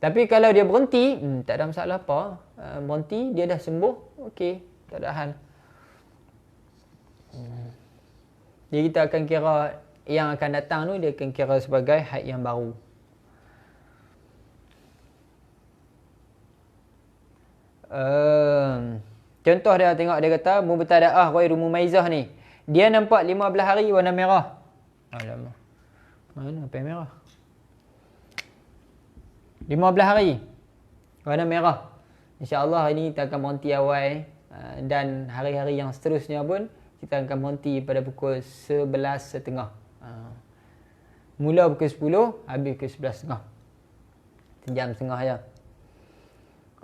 Tapi kalau dia berhenti, tak ada masalah apa. Berhenti, dia dah sembuh, okey, tak ada hal. Jadi kita akan kira yang akan datang tu, dia akan kira sebagai haid yang baru. Contoh dia tengok, dia kata mubtada'ah ghairu mumaizah ni. Dia nampak 15 hari warna merah. Alamak. Mana apa yang merah? 15 hari warna merah. InsyaAllah hari ni kita akan berhenti awal, dan hari-hari yang seterusnya pun kita akan berhenti pada pukul 11.30. Mula pukul 10, habis pukul 11.30. Sejam setengah je.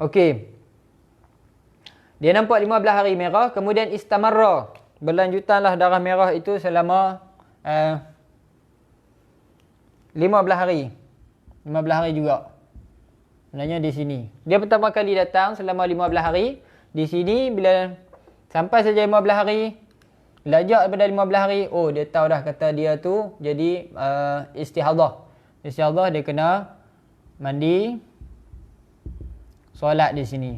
Okey. Dia nampak 15 hari merah, kemudian istamarra. Berlanjutanlah darah merah itu selama 15 hari. 15 hari juga. Sebenarnya di sini. Dia pertama kali datang selama 15 hari. Di sini bila sampai saja 15 hari, lajak daripada 15 hari, oh dia tahu dah kata dia tu jadi istihadah. Istihadah dia kena mandi, solat di sini.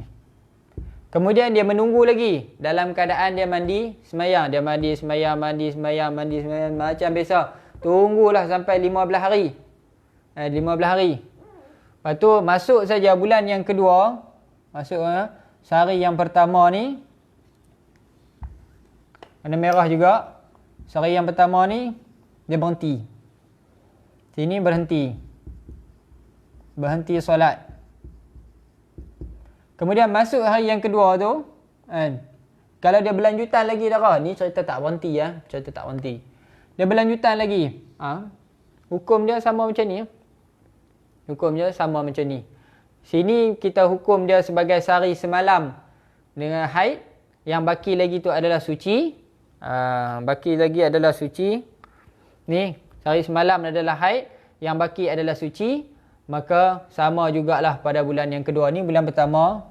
Kemudian dia menunggu lagi dalam keadaan dia mandi, semayang. Dia mandi, semayang, mandi, semayang, mandi, semayang, macam biasa. Tunggulah sampai 15 hari. 15 hari. Lepas tu masuk saja bulan yang kedua. Masuk sehari yang pertama ni. Warna merah juga. Sehari yang pertama ni, dia berhenti. Sini berhenti. Berhenti solat. Kemudian masuk hari yang kedua tu, kan? Kalau dia berlanjutan lagi darah, ni cerita tak berhenti ya, cerita tak berhenti. Dia berlanjutan lagi. Hukum dia sama macam ni. Hukum dia sama macam ni. Sini kita hukum dia sebagai sehari semalam dengan haid, yang baki lagi tu adalah suci. Baki lagi adalah suci. Ni, sehari semalam adalah haid, yang baki adalah suci. Maka sama jugalah pada bulan yang kedua. Ni bulan pertama.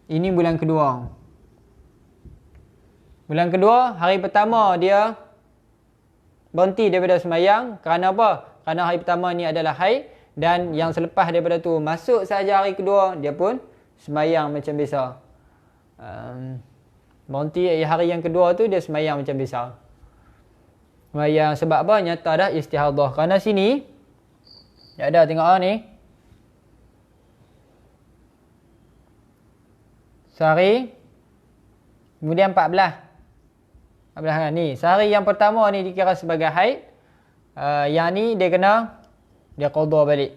Ini bulan kedua. Bulan kedua, hari pertama dia berhenti daripada semayang. Kerana apa? Kerana hari pertama ni adalah haid. Dan yang selepas daripada tu, masuk saja hari kedua, dia pun semayang macam biasa. Berhenti hari yang kedua tu, dia semayang macam biasa. Semayang sebab apa? Nyata dah istihadah. Kerana sini, tak ada, tengok ni. Sehari. Kemudian 14. 14 kan ni. Sehari yang pertama ni dikira sebagai haid. Yang ni dia kena, dia qada balik.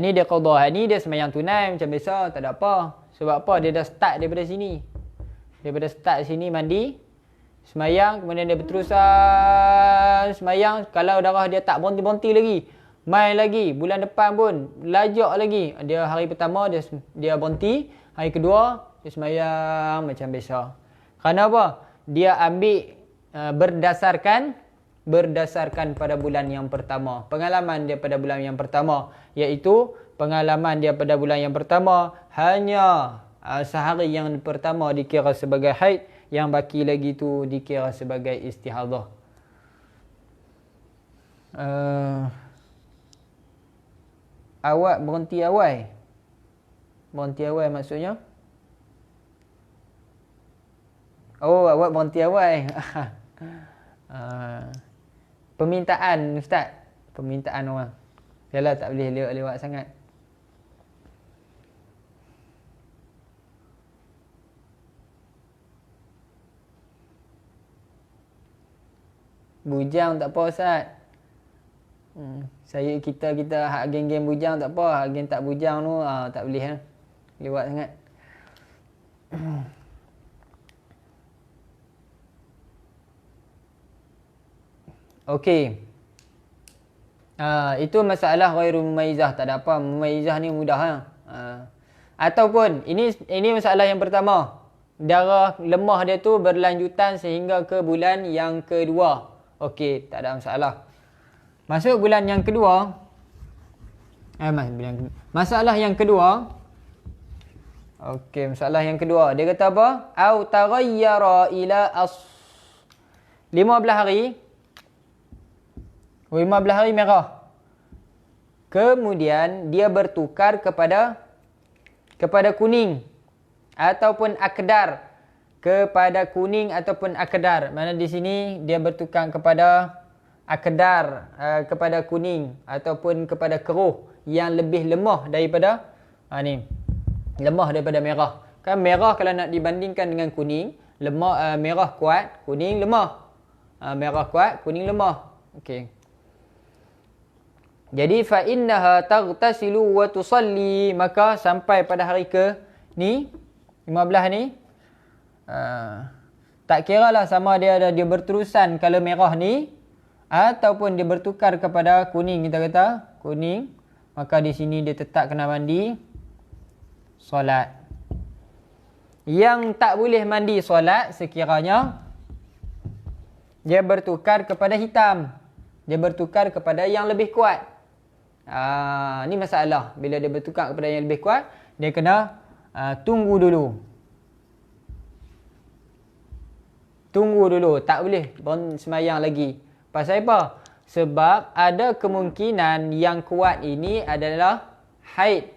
Ni dia qada. Ni dia semayang tunai macam biasa, tak ada apa. Sebab apa? Dia dah start daripada sini. Daripada start sini mandi, semayang, kemudian dia berterusan semayang. Kalau darah dia tak berhenti-berhenti lagi, main lagi, bulan depan pun lajak lagi. Dia hari pertama dia berhenti, hari kedua dia semayang macam biasa. Kerana apa? Dia ambil berdasarkan pada bulan yang pertama. Pengalaman dia pada bulan yang pertama, iaitu pengalaman dia pada bulan yang pertama hanya sehari yang pertama dikira sebagai haid, yang baki lagi tu dikira sebagai istihadah. Awak berhenti awal. Berhenti awal maksudnya? Oh, awak berhenti awal. Permintaan Ustaz. Permintaan orang. Yalah, tak boleh lewat-lewat sangat. Bujang tak apa Ustaz. Kita hak geng-geng bujang tak apa. Hak geng tak bujang tu tak boleh lewat sangat. Okey. Itu masalah ghairu mumaizah, tak ada apa. Mumaizah ni mudah Ataupun ini masalah yang pertama. darah lemah dia tu berlanjutan sehingga ke bulan yang kedua. Okey, tak ada masalah. Masuk bulan yang kedua. Masalah yang kedua. Okey, masalah yang kedua. Dia kata apa? Au taghayyara ila 15 hari. 15 hari merah. Kemudian dia bertukar kepada kuning ataupun akdar, kepada kuning ataupun akdar. Mana di sini dia bertukar kepada akdar, kepada kuning ataupun kepada keruh yang lebih lemah daripada lemah daripada merah. Kan merah kalau nak dibandingkan dengan kuning, lemah, merah kuat, kuning lemah. Merah kuat, kuning lemah. Okey. Jadi fa innaha taghtasilu wa tusalli, maka sampai pada hari ke ni 15 ni tak kiralah sama dia berterusan kalau merah ni ataupun dia bertukar kepada kuning, kita kata kuning, maka di sini dia tetap kena mandi solat. Yang tak boleh mandi solat sekiranya dia bertukar kepada hitam, dia bertukar kepada yang lebih kuat. Ni masalah. Bila dia bertukar kepada yang lebih kuat, dia kena tunggu dulu. Tunggu dulu. Tak boleh semayang lagi. Pasal apa? Sebab ada kemungkinan yang kuat ini adalah haid.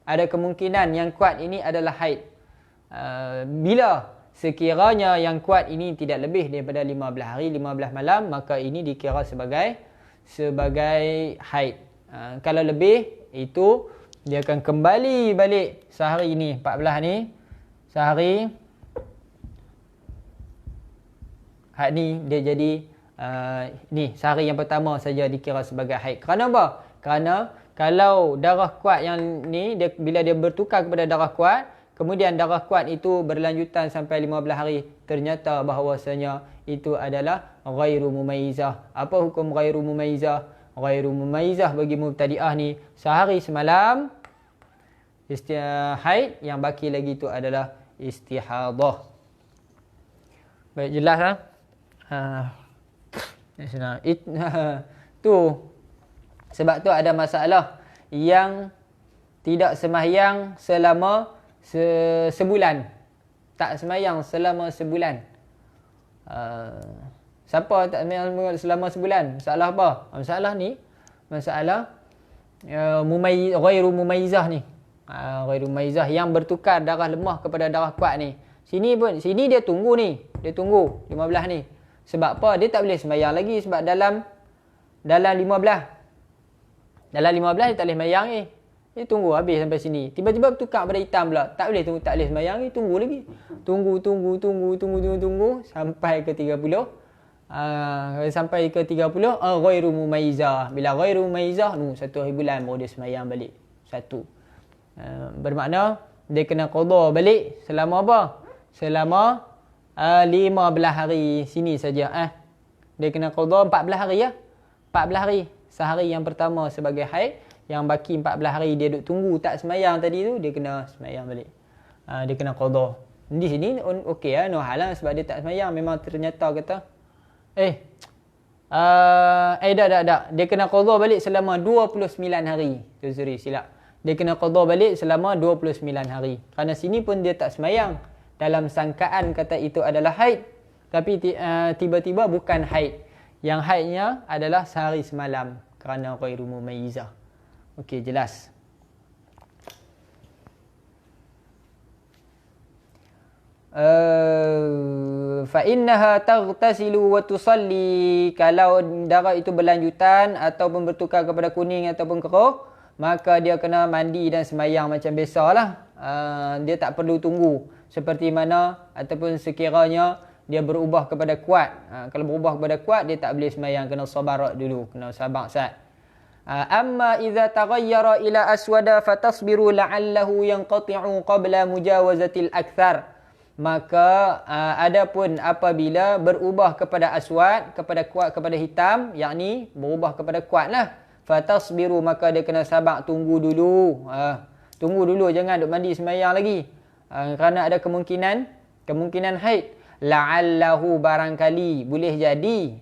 Ada kemungkinan yang kuat ini adalah haid. Bila sekiranya yang kuat ini tidak lebih daripada 15 hari, 15 malam, maka ini dikira sebagai haid. Kalau lebih, itu dia akan kembali balik sehari ni, 14 ni, sehari had ni dia jadi ni sehari yang pertama saja dikira sebagai haid. Kerana apa? Kerana kalau darah kuat yang ni bila dia bertukar kepada darah kuat, kemudian darah kuat itu berlanjutan sampai 15 hari, ternyata bahawasanya itu adalah ghairu mumayyizah. Apa hukum ghairu mumayyizah? Ghairu mumayyizah bagi mubtadi'ah ni sehari semalam haid, yang baki lagi itu adalah istihadah. Baik, jelas lah. Tu sebab tu ada masalah yang tidak sembahyang selama sebulan. Tak sembahyang selama sebulan. Siapa tak sembahyang selama sebulan? Masalah apa? Masalah ni, masalah ghairu mumayyizah ni. Ghairu mumayyizah yang bertukar darah lemah kepada darah kuat ni. Sini dia tunggu ni. Dia tunggu 15 ni. Sebab apa? Dia tak boleh sembahyang lagi sebab dalam 15. Dalam 15 dia tak boleh sembahyang ni. Dia tunggu habis sampai sini. Tiba-tiba bertukar pada hitam pula. Tak boleh tunggu, tak boleh sembahyang ni, tunggu lagi. Tunggu sampai ke 30. Sampai ke 30 ghairu mumayyizah. Bila ghairu mumayyizah, 1 hari bulan baru dia sembahyang balik. Bermakna dia kena qada balik selama apa? Selama 15 hari sini saja. Dia kena qada 14 hari ya. 14 hari. Sehari yang pertama sebagai haid, yang baki 14 hari dia duduk tunggu tak sembahyang tadi tu, dia kena sembahyang balik. Dia kena qada. Di sini okey no halang sebab dia tak sembahyang, memang ternyata kata dah. Dia kena qada balik selama 29 hari. Sorry, silap. Dia kena qada balik selama 29 hari. Kerana sini pun dia tak sembahyang. Dalam sangkaan kata itu adalah haid. Tapi tiba-tiba bukan haid. Yang haidnya adalah sehari semalam. Kerana ghairu mumayyizah. Okey, jelas. Fa innaha taghtasilu wa tusalli, kalau darah itu berlanjutan ataupun bertukar kepada kuning ataupun keruh, maka dia kena mandi dan sembahyang macam biasalah. Dia tak perlu tunggu seperti mana ataupun sekiranya dia berubah kepada kuat. Kalau berubah kepada kuat, dia tak boleh sembahyang, kena sabar dulu, kena sabar sat. Amma idza taghayyara ila aswada fatasbiru la'allahu yanqati'u qabla mujawazatil akthar. Maka adapun apabila berubah kepada aswad, kepada kuat, kepada hitam, yakni berubah kepada kuatlah, fatasbiru, maka dia kena sabar, tunggu dulu. Tunggu dulu, jangan duk mandi sembahyang lagi. Kerana ada kemungkinan kemungkinan haid. La'allahu barangkali boleh jadi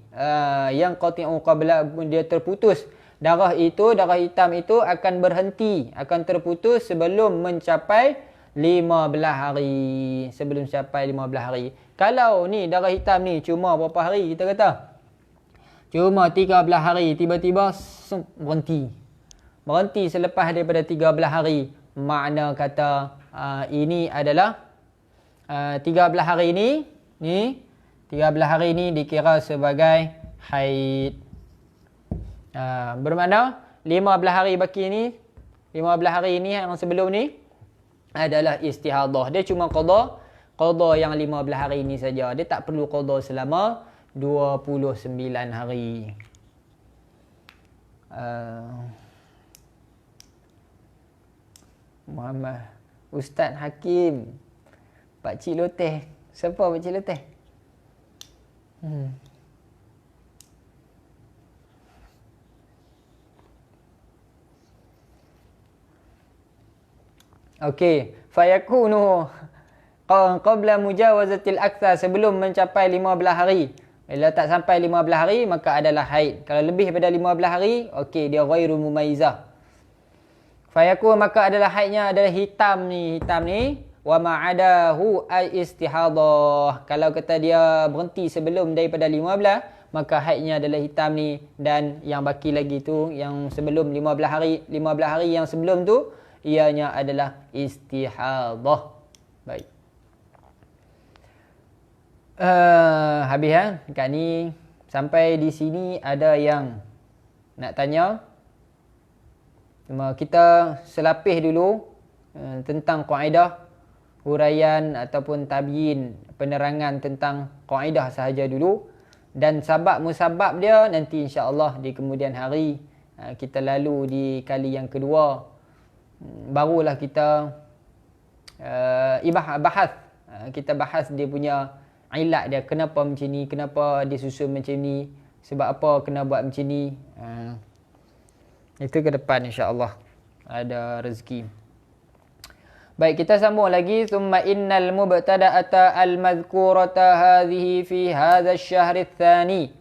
yang qati'u qabla dia terputus. Darah hitam itu akan berhenti, akan terputus sebelum mencapai 15 hari. Sebelum sampai 15 hari. Kalau ni darah hitam ni cuma berapa hari kita kata? Cuma 13 hari, tiba-tiba berhenti. Berhenti selepas daripada 13 hari. Makna kata ini adalah 13 hari ni 13 hari ni dikira sebagai haid. Bermakna 15 hari baki ni, 15 hari ni yang sebelum ni adalah istihadah. Dia cuma qada yang 15 hari ni saja. Dia tak perlu qada selama 29 hari. Muhammad Ustaz Hakim, Pak Cik Loteh. Siapa Pak Cik Loteh? Okey, fayakunu qabla mujawazatil aktsar, sebelum mencapai 15 hari. Bila tak sampai 15 hari maka adalah haid. Kalau lebih daripada 15 hari, okey, dia ghairu mumayyizah. Fayakun, maka adalah haidnya adalah hitam ni wa ma'adahu ay istihadah. Kalau kata dia berhenti sebelum daripada 15, maka haidnya adalah hitam ni, dan yang baki lagi tu yang sebelum 15 hari yang sebelum tu ianya adalah istihadah. Baik. Habis dekat ni sampai di sini ada yang nak tanya? Cuma kita selapih dulu tentang kaedah, huraian ataupun tabyin, penerangan tentang kaedah sahaja dulu, dan sabab musabab dia nanti insya-Allah di kemudian hari kita lalu di kali yang kedua, barulah kita bahas, kita bahas dia punya ilat dia, kenapa macam ni, kenapa dia susun macam ni, sebab apa kena buat macam ni. Itu ke depan insya-Allah ada rezeki. Baik, kita sambung lagi. Summa innal mubtada'ata al-madhkurata hadhihi fi hadha asy-syahr ats-tsani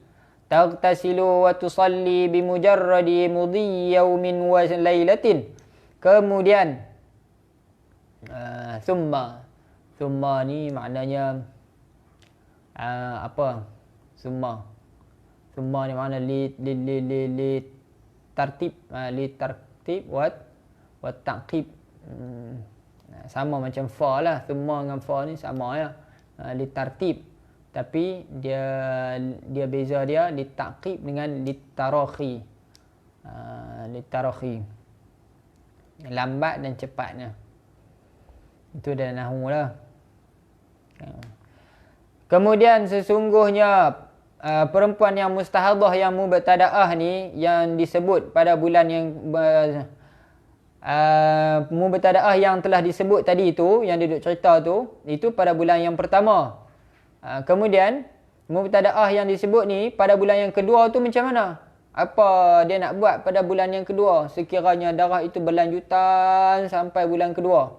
taghtasilu wa tusalli bimujarradi mudhi yawmin wa lailatin. Kemudian summa ni maknanya apa? Summa ni makna li tartib, li tartib wa taqib. Sama macam fa lah, summa dengan fa ni sama ya. Li tartib, tapi dia beza dia li taqib dengan li tarakhi. Li tarakhi, lambat dan cepatnya. Itu dah nahwu lah. Kemudian sesungguhnya perempuan yang mustahadah yang mubtada'ah ni yang disebut pada bulan yang mubtada'ah yang telah disebut tadi tu, yang dia duk cerita tu, itu pada bulan yang pertama. Kemudian mubtada'ah yang disebut ni pada bulan yang kedua tu macam mana? Apa dia nak buat pada bulan yang kedua sekiranya darah itu berlanjutan sampai bulan kedua?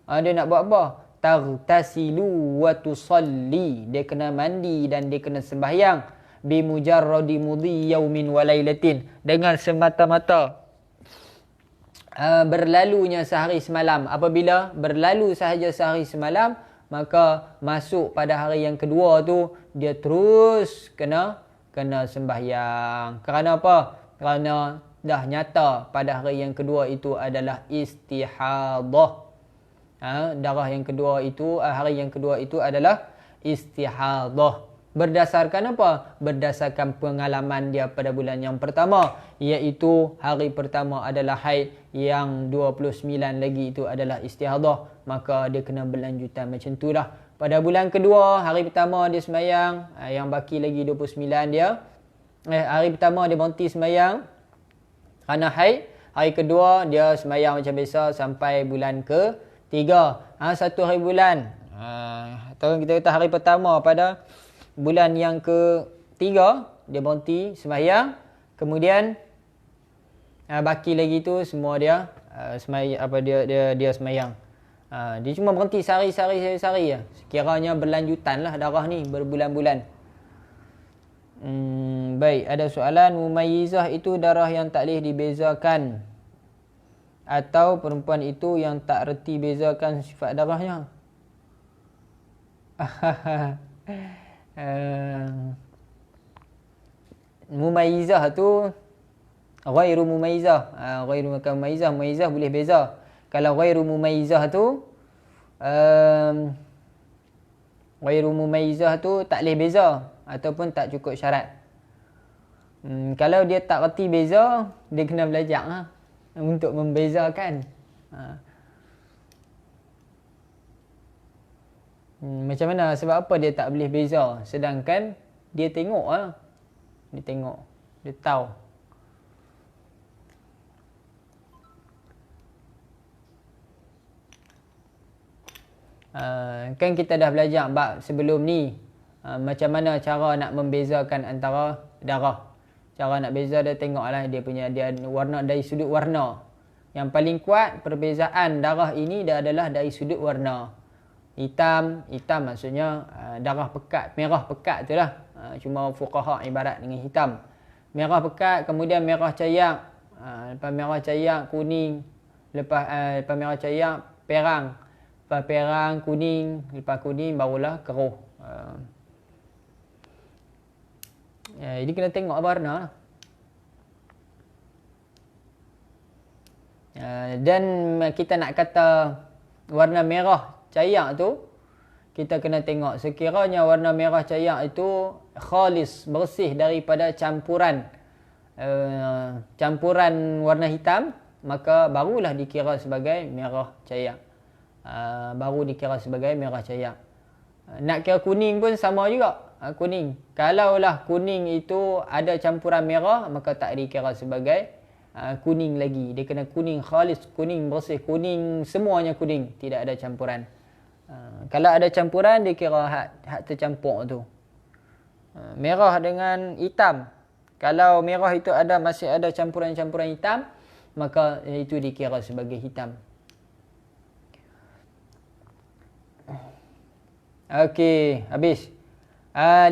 Dia nak buat apa? Taghtasilu wa tusalli, dia kena mandi dan dia kena sembahyang bimujarradi mudhi yaumin wa lailatin, dengan semata-mata berlalunya sehari semalam. Apabila berlalu sahaja sehari semalam, maka masuk pada hari yang kedua tu dia terus kena sembahyang. Kerana apa? Kerana dah nyata pada hari yang kedua itu adalah istihadah. Darah yang kedua itu, hari yang kedua itu adalah istihadah. Berdasarkan apa? Berdasarkan pengalaman dia pada bulan yang pertama, iaitu hari pertama adalah haid, yang 29 lagi itu adalah istihadah, maka dia kena berlanjutan macam itulah. Pada bulan kedua, hari pertama dia sembahyang, yang baki lagi 29 dia. Hari pertama dia berhenti sembahyang kerana haid. Hari kedua dia sembahyang macam biasa sampai bulan ke-3. Satu hari bulan. Atau kita kata hari pertama pada bulan yang ke-3 dia berhenti sembahyang. Kemudian baki lagi tu semua dia sembahyang, dia sembahyang. Dia cuma berhenti sehari ya. Sekiranya berlanjutan lah darah ni berbulan-bulan. Baik, ada soalan, mumayyizah itu darah yang tak boleh dibezakan atau perempuan itu yang tak reti bezakan sifat darahnya? Mumayyizah tu ghairu mumayyizah. Ghairu mumayyizah, mumayyizah boleh beza. Kalau ghairu mumayyizah tu ghairu mumayyizah tu tak boleh beza ataupun tak cukup syarat. Kalau dia tak reti beza, dia kena belajar lah untuk membezakan. Macam mana? Sebab apa dia tak boleh beza? Sedangkan dia tengok lah. Dia tengok. Dia tahu. Kan kita dah belajar bab sebelum ni. Macam mana cara nak membezakan antara darah. Cara nak beza dia tengoklah dia warna dari sudut warna. Yang paling kuat perbezaan darah ini dia adalah dari sudut warna. Hitam maksudnya darah pekat, merah pekat tu lah. Cuma fuqaha ibarat dengan hitam. Merah pekat, kemudian merah cayak. Lepas merah cayak kuning. Lepas merah cayak perang. Lepas perang kuning, lepas kuning barulah keruh. Jadi kena tengok warna. Dan kita nak kata warna merah cayak tu, kita kena tengok sekiranya warna merah cayak itu khalis, bersih daripada campuran warna hitam, maka barulah dikira sebagai merah cayak. Baru dikira sebagai merah cayak. Nak kira kuning pun sama juga. Kuning. Kalaulah kuning itu ada campuran merah, maka tak dikira sebagai kuning lagi. Dia kena kuning khalis, kuning bersih, kuning semuanya kuning, tidak ada campuran. Kalau ada campuran, dia kira hak tercampur tu. Merah dengan hitam. Kalau merah itu masih ada campuran-campuran hitam, maka itu dikira sebagai hitam. Okey, habis.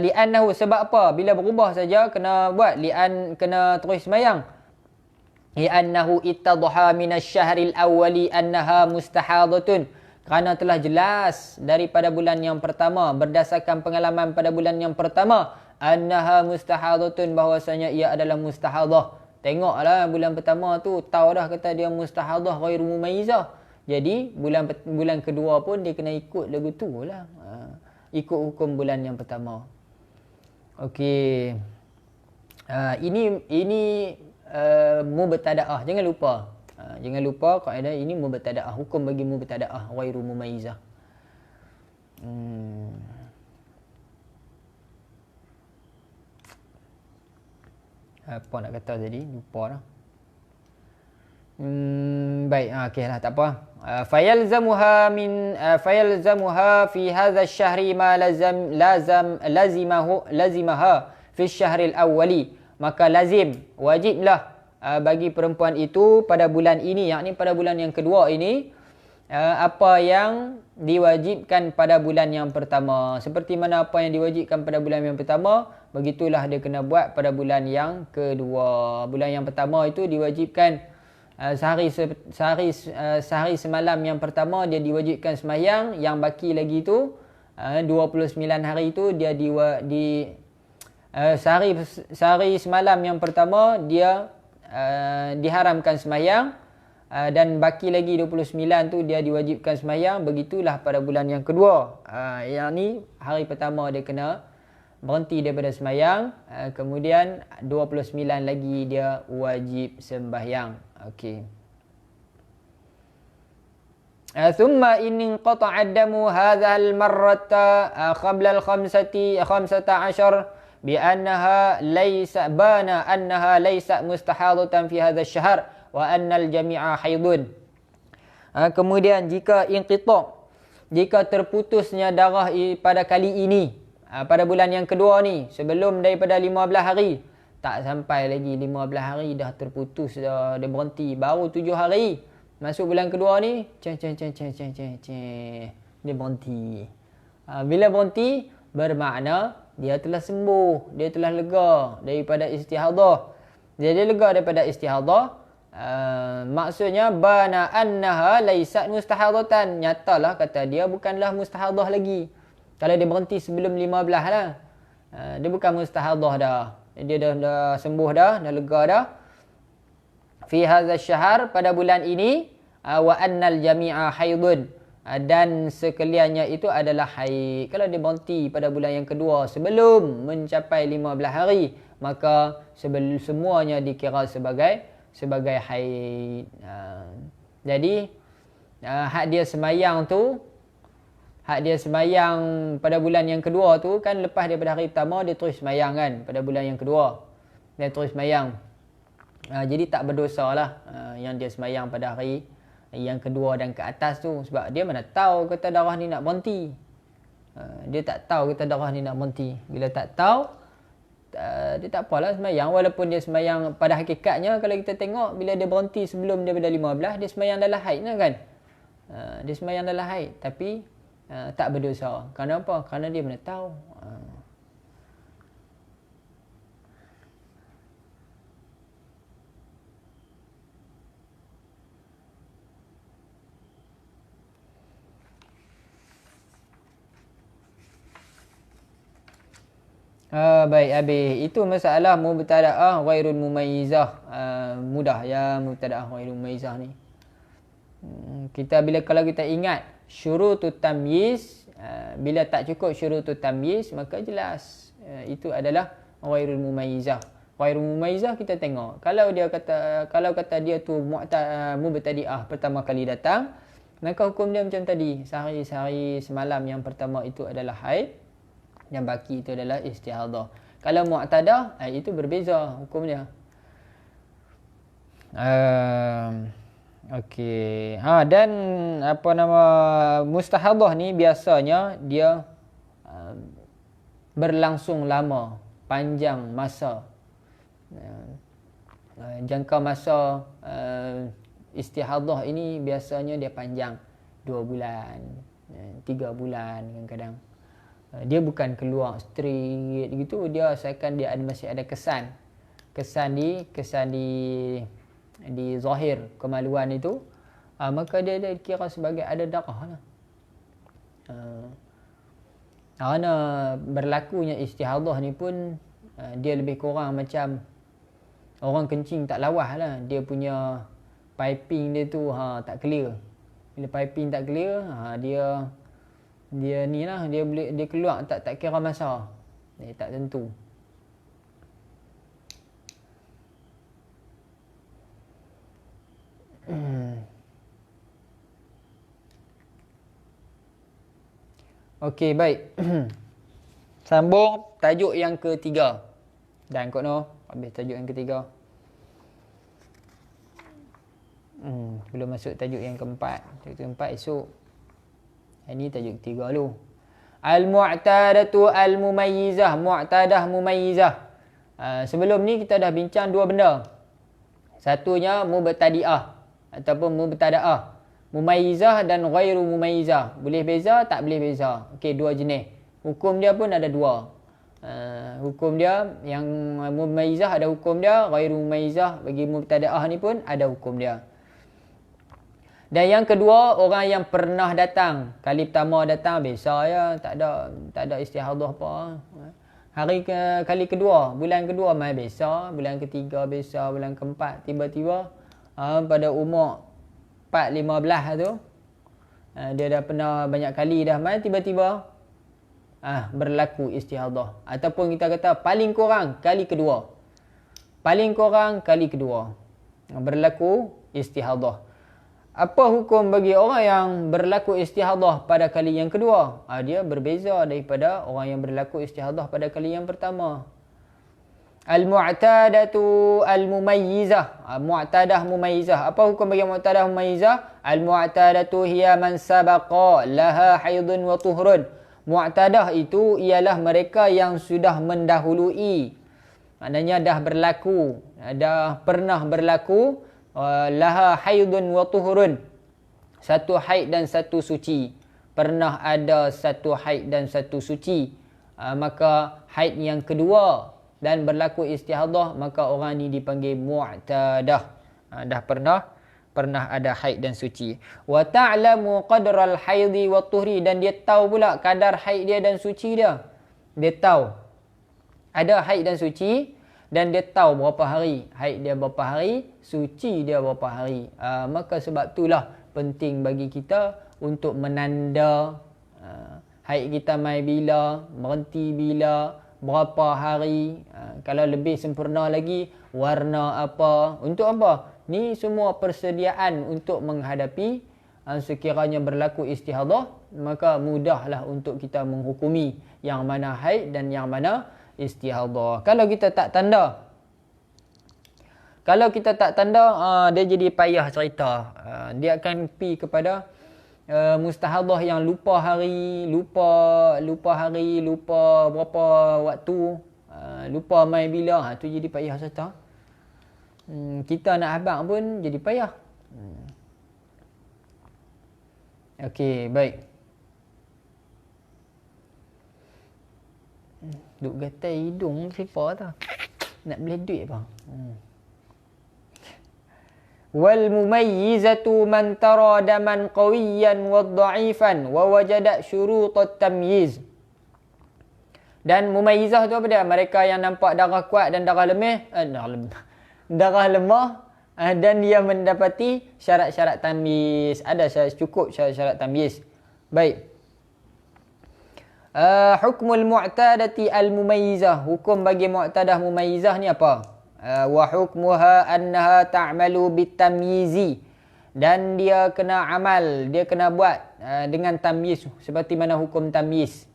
Li'annahu, sebab apa? Bila berubah saja kena buat. Kena terus semayang. Li'annahu ittadha minasy-syahril awwali annaha mustahadatun. Kerana telah jelas daripada bulan yang pertama, berdasarkan pengalaman pada bulan yang pertama, annaha mustahadatun, bahawasanya ia adalah mustahadah. Tengoklah bulan pertama tu, tahu dah kata dia mustahadah ghairu mumayyizah. Jadi bulan kedua pun dia kena ikut lagu tu lah. Ikut hukum bulan yang pertama. Okey. Ini mubtadaah. Jangan lupa. Jangan lupa kaedah ini mubtadaah. Hukum bagi mubtadaah ghairu mumayyizah. Apa nak kata tadi? Lupa dah. Baik, okeylah, tak apa. Fayalzamuha fi hadha asy-syahri ma lazimaha fi asy-syahri al-awwali. Maka lazim, wajiblah bagi perempuan itu pada bulan ini, yakni pada bulan yang kedua ini, apa yang diwajibkan pada bulan yang pertama. Seperti mana apa yang diwajibkan pada bulan yang pertama, begitulah dia kena buat pada bulan yang kedua. Bulan yang pertama itu diwajibkan sehari semalam yang pertama dia diwajibkan sembahyang, yang baki lagi tu 29 hari itu dia sehari semalam yang pertama dia diharamkan sembahyang, dan baki lagi 29 tu dia diwajibkan sembahyang. Begitulah pada bulan yang kedua. Yang ni hari pertama dia kena berhenti daripada sembahyang, kemudian 29 lagi dia wajib sembahyang. Okey. Thumma in qata'a ad-damu hadha al-marrata qabla al-15 bi annaha laysa bana annaha laysa mustahadatan fi hadha ash-shahr wa anna al-jami'a haidun. Kemudian jika terputusnya darah pada kali ini, pada bulan yang kedua ni, sebelum daripada 15 hari, tak sampai lagi 15 hari dah terputus, dia berhenti, baru 7 hari Masuk bulan kedua ni, dia berhenti. Bila berhenti, bermakna dia telah sembuh, dia telah lega daripada istihadah. Dia lega daripada istihadah. Maksudnya bana annaha laysat mustahadatan. Nyatalah kata dia bukanlah mustahadah lagi. Kalau dia berhenti sebelum 15 lah. Dia bukan mustahadah dah. Dia dah sembuh dah lega dah. Fi hadza syahr, pada bulan ini, wa annal jami'a haidun, dan sekaliannya itu adalah haid. Kalau dia berhenti pada bulan yang kedua sebelum mencapai 15 hari, maka semuanya dikira sebagai haid. Jadi hak dia semayang pada bulan yang kedua tu kan, lepas daripada hari pertama dia terus semayang kan, pada bulan yang kedua dia terus semayang. Jadi tak berdosa lah yang dia semayang pada hari yang kedua dan ke atas tu, sebab dia mana tahu kata darah ni nak berhenti. Dia tak tahu kata darah ni nak berhenti. Bila tak tahu, dia tak apalah semayang. Walaupun dia semayang pada hakikatnya, kalau kita tengok bila dia berhenti sebelum daripada 15, dia semayang dalam haid lah kan. Dia semayang dalam haid, tapi tak berdosa. Kerana apa? Kerana dia mana tahu. Baik, habis. Itu masalah mubtada'ah ghairul mumayyizah. Mudah ya mubtada'ah ghairul mumayyizah ni. Kalau kita ingat syurutut tamyiz, bila tak cukup syurutut tamyiz, maka jelas itu adalah ghairul mumayyizah. Ghairul mumayyizah kita tengok. Kalau kata dia tu mubtadi'ah pertama kali datang, maka hukum dia macam tadi. Sehari semalam yang pertama itu adalah haid, yang baki itu adalah istihadah. Kalau mu'tadah, itu berbeza hukumnya. Okey. Dan mustahadah ni biasanya dia berlangsung lama, panjang masa. Jangka masa istihadah ini biasanya dia panjang 2 bulan, 3 bulan kadang-kadang. Dia bukan keluar straight gitu, dia asalkan dia masih ada kesan di zahir kemaluan itu, maka dia kira sebagai ada darah lah. Kerana berlakunya istihadah ni pun dia lebih kurang macam orang kencing tak lawas lah. Dia punya piping dia tu tak clear. Bila piping tak clear, dia ni lah, dia keluar tak kira masa. Dia tak tentu. Okey, baik. Sambung tajuk yang ketiga. Dan kot no, habis tajuk yang ketiga. Belum masuk tajuk yang keempat. Tajuk keempat esok. Ini tajuk ketiga dulu. Al-mu'tadatu al-mumayyizah. Mu'tadah mumayyizah. Sebelum ni kita dah bincang dua benda. Satunya mubtadi'ah ataupun mubtada'ah. Mumayyizah dan ghairu mumayyizah. Boleh beza, tak boleh beza. Okey, dua jenis. Hukum dia pun ada dua. Hukum dia yang mumayyizah ada hukum dia, ghairu mumayyizah bagi mubtada'ah ni pun ada hukum dia. Dan yang kedua, orang yang pernah datang. Kali pertama datang, biasa ya. Tak ada istihadah apa. Kali kedua, bulan kedua main biasa. Bulan ketiga biasa. Bulan keempat, tiba-tiba pada umur 4-15 tu, dia dah pernah banyak kali dah main, tiba-tiba berlaku istihadah. Ataupun kita kata paling kurang kali kedua. Paling kurang kali kedua berlaku istihadah. Apa hukum bagi orang yang berlaku istihadah pada kali yang kedua? Dia berbeza daripada orang yang berlaku istihadah pada kali yang pertama. Al-mu'tadatu al-mumayyizah. Mu'tadah mumayyizah. Apa hukum bagi mu'tadah mumayyizah? Al-mu'tadatu hiya man sabaqa laha haidun wa tuhrun. Mu'tadah itu ialah mereka yang sudah mendahului. Maknanya dah berlaku, dah pernah berlaku laha haidun wa tuhurun, satu haid dan satu suci. Pernah ada satu haid dan satu suci, maka haid yang kedua dan berlaku istihadah, maka orang ni dipanggil mu'tadah. Dah pernah ada haid dan suci. Wa ta'lamu qadral haidi wa tuhri, dan dia tahu pula kadar haid dia dan suci dia. Dia tahu ada haid dan suci, dan dia tahu berapa hari haid dia, berapa hari suci dia, berapa hari. Maka sebab itulah penting bagi kita untuk menanda haid kita mai bila, berhenti bila, berapa hari. Kalau lebih sempurna lagi, warna apa, untuk apa? Ni semua persediaan untuk menghadapi sekiranya berlaku istihadah, maka mudahlah untuk kita menghukumi yang mana haid dan yang mana istihadah. Kalau kita tak tanda, dia jadi payah cerita. Dia akan pergi kepada mustahadah yang lupa hari, lupa berapa waktu, lupa mai bila. Tu jadi payah cerita. Kita nak habaq pun jadi payah. Okey, baik. Duk gatal hidung siapa tu? Nak beli duit apa? Wal mumayyizatu man tara daman qawiyan wa dha'ifan wa wajada syurutat tamyiz. Dan mumayyizah tu apa dia? Mereka yang nampak darah kuat dan darah lemah, dan dia mendapati syarat-syarat tamyiz. Ada cukup syarat-syarat tamyiz. Baik. Hukmul mu'tadati al-mumayyizah. Hukum bagi mu'tadah mumayyizah ni apa? Wa hukmuha annaha ta'malu bitamyizi. Dan dia kena amal, dia kena buat dengan tamyiz, seperti mana hukum tamyiz.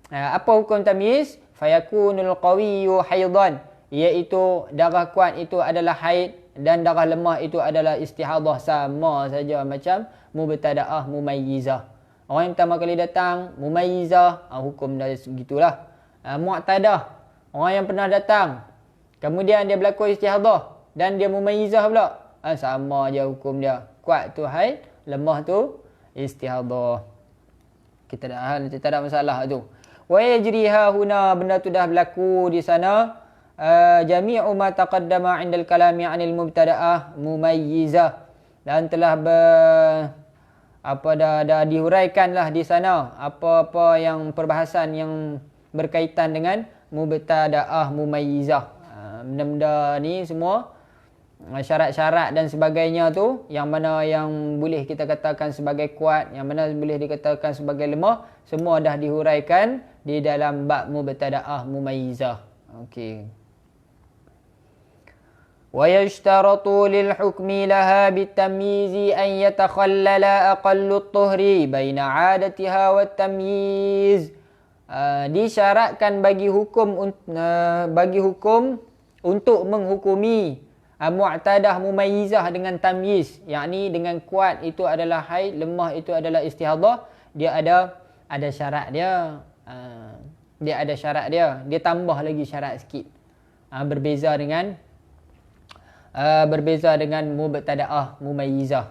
Apa hukum tamyiz? Fayakunul qawiyyu haidan, iaitu darah kuat itu adalah haid dan darah lemah itu adalah istihadah. Sama saja macam mubtada'ah mumayyizah. Orang yang pertama kali datang, mumayyizah, hukum dah segitulah. Mu'tadah, orang yang pernah datang, kemudian dia berlaku istihadah dan dia mumayyizah pula. Sama je hukum dia. Kuat tu haid, lemah tu istihadah. Kita tak ada masalah tu. Wa yajriha huna, benda tu dah berlaku di sana. Jami'u ma taqaddama 'inda al-kalami 'anil mubtada'ah mumayyizah. Dan telah dah dihuraikanlah di sana apa-apa yang perbahasan yang berkaitan dengan mubtada'ah mumayyizah. Benda-benda ni semua, syarat-syarat dan sebagainya tu, yang mana yang boleh kita katakan sebagai kuat, yang mana boleh dikatakan sebagai lemah, semua dah dihuraikan di dalam bab mubtada'ah mumayyizah. Okey. ويشترط للحكم لها بالتمييز أن يتخلل أقل الطهر بين عادتها والتمييز. Disyaratkan bagi hukum untuk menghukumi mu'tadah mumayyizah dengan tamyiz, yakni dengan kuat itu adalah haid, lemah itu adalah istihadah. Dia ada syarat dia. Dia tambah lagi syarat sikit. Berbeza dengan mubtada'ah mumayyizah.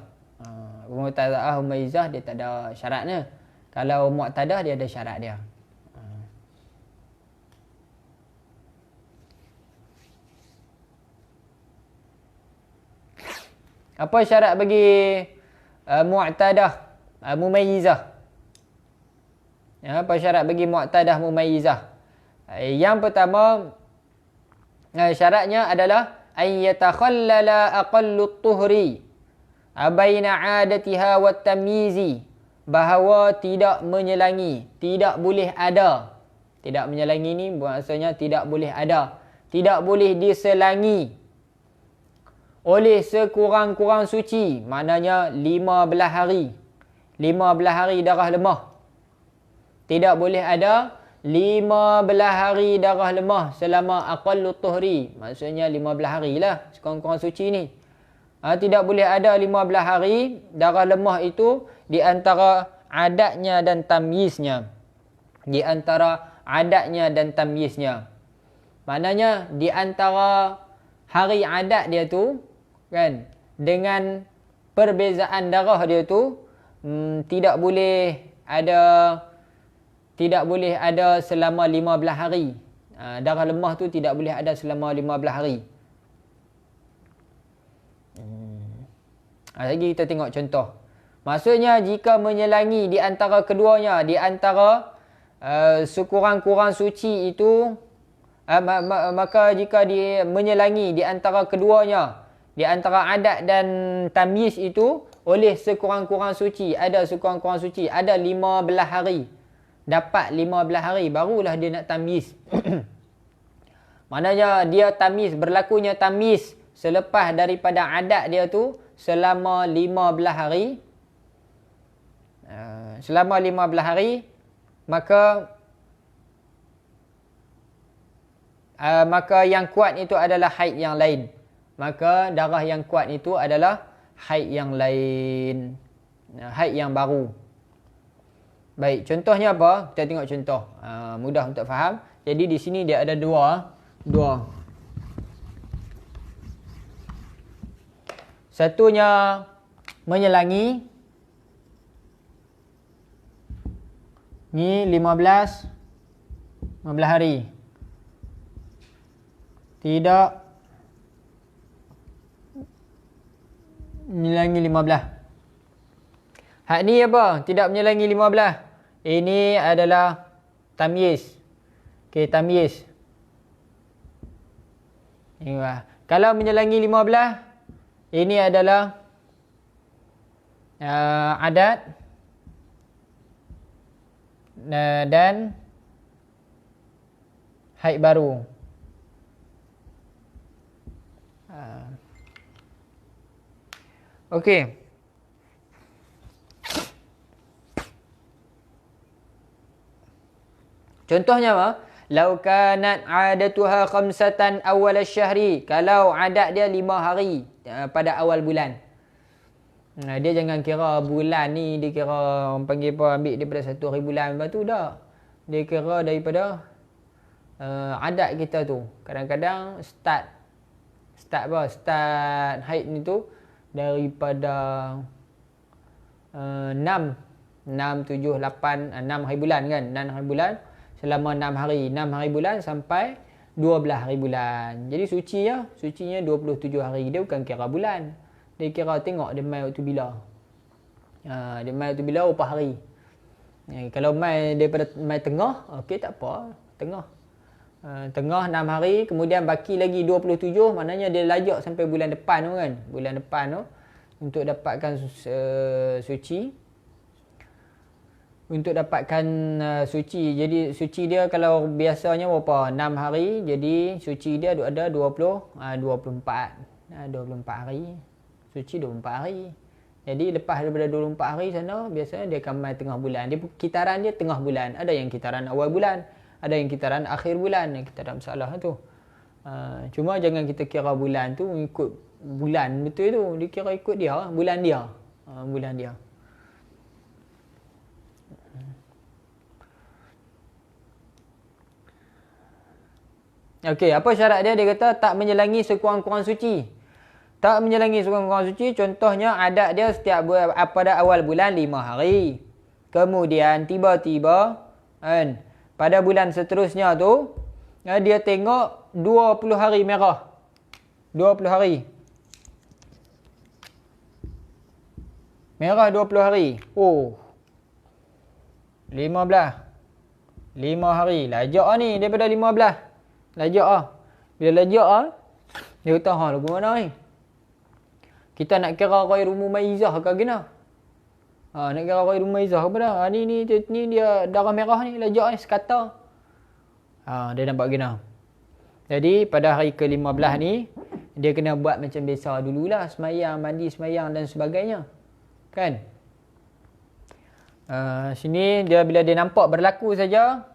Mubtada'ah mumayyizah dia tak ada syaratnya. Kalau mu'tadah dia ada syarat dia. Apa syarat bagi mu'tadah mumayyizah? Apa syarat bagi mu'tadah mumayyizah? Yang pertama, syaratnya adalah ay yatakhallala aqallu tuhri baina 'adatiha wat tamyizi, bahawa tidak menyelangi, tidak boleh ada. Tidak menyelangi ni maksudnya tidak boleh ada, tidak boleh diselangi oleh sekurang-kurang suci, maknanya 15 hari. 15 hari darah lemah. Tidak boleh ada 15 hari darah lemah selama aqallu tuhri. Maksudnya 15 hari lah sekurang-kurang suci ni. Tidak boleh ada 15 hari darah lemah itu di antara adatnya dan tamyiznya. Di antara adatnya dan tamyiznya. Maknanya di antara hari adat dia tu, kan, dengan perbezaan darah dia tu tidak boleh ada selama 15 hari. Darah lemah tu tidak boleh ada selama 15 hari. Lagi kita tengok contoh. Maksudnya jika menyelangi di antara keduanya, di antara sekurang-kurang suci itu, maka jika dia menyelangi di antara keduanya, di antara adat dan tamyiz itu oleh sekurang-kurang suci, ada 15 hari. Dapat 15 hari barulah dia nak tamyiz. Maknanya dia tamyiz, berlakunya tamyiz selepas daripada adat dia tu selama 15 hari. Selama 15 hari, maka yang kuat itu adalah haid yang lain. Maka darah yang kuat itu adalah haid yang lain. Haid yang baru. Baik, contohnya apa? Kita tengok contoh. Mudah untuk faham. Jadi di sini dia ada dua. Satunya menyelangi. Ni 15 hari. Tidak menyelangi 15. Hak ni apa? Tidak menyelangi 15. Ini adalah tamyiz. Okey, tamyiz. Kalau menyelangi 15, ini adalah adat dan haid baru. Okey. Contohnya apa? Lau kanat adatuha khamsatan awal syahri. Kalau adat dia 5 hari pada awal bulan. Dia jangan kira bulan ni, dia kira orang panggil apa, ambil daripada 1 hari bulan. Lepas tu dah. Dia kira daripada adat kita tu. Kadang-kadang start haid ni tu daripada 6, 7, 8, 6 hari bulan kan. 6 hari bulan. Selama 6 hari bulan sampai 12 hari bulan. Jadi sucinya 27 hari. Dia bukan kira bulan. Dia kira tengok dia mai waktu bila. Dia mai waktu bila berapa hari. Kalau mai daripada mai tengah, okey tak apa. Tengah 6 hari, kemudian baki lagi 27, maknanya dia lajak sampai bulan depan tu kan. Bulan depan tu untuk dapatkan suci. Untuk dapatkan suci. Jadi suci dia kalau biasanya berapa? 6 hari. Jadi suci dia ada 24 hari. Suci 24 hari. Jadi lepas daripada 24 hari sana, biasanya dia akan mai tengah bulan. Kitaran dia tengah bulan. Ada yang kitaran awal bulan. Ada yang kitaran akhir bulan. Kita ada masalah tu. Cuma jangan kita kira bulan tu ikut bulan betul tu. Dia kira ikut dia. Bulan dia. Bulan dia. Okey, apa syarat dia? Dia kata tak menyelangi sekurang-kurang suci. Tak menyelangi sekurang-kurang suci, contohnya adat dia setiap pada awal bulan 5 hari. Kemudian tiba-tiba kan, pada bulan seterusnya tu dia tengok 20 hari merah. 20 hari. Merah 20 hari. 15 hari. Lajak ni daripada 15. Lajak Bila lajak dia kata, lagu mana ni? Kita nak kira ghairu mumayyizah ke gina? Nak kira ghairu mumayyizah ke pada? Ni dia darah merah ni, lajak ni sekata. Dia nampak gina. Jadi pada hari ke-15 ni, dia kena buat macam biasa dululah, semayang, mandi, semayang dan sebagainya. Kan? Sini dia bila dia nampak berlaku saja,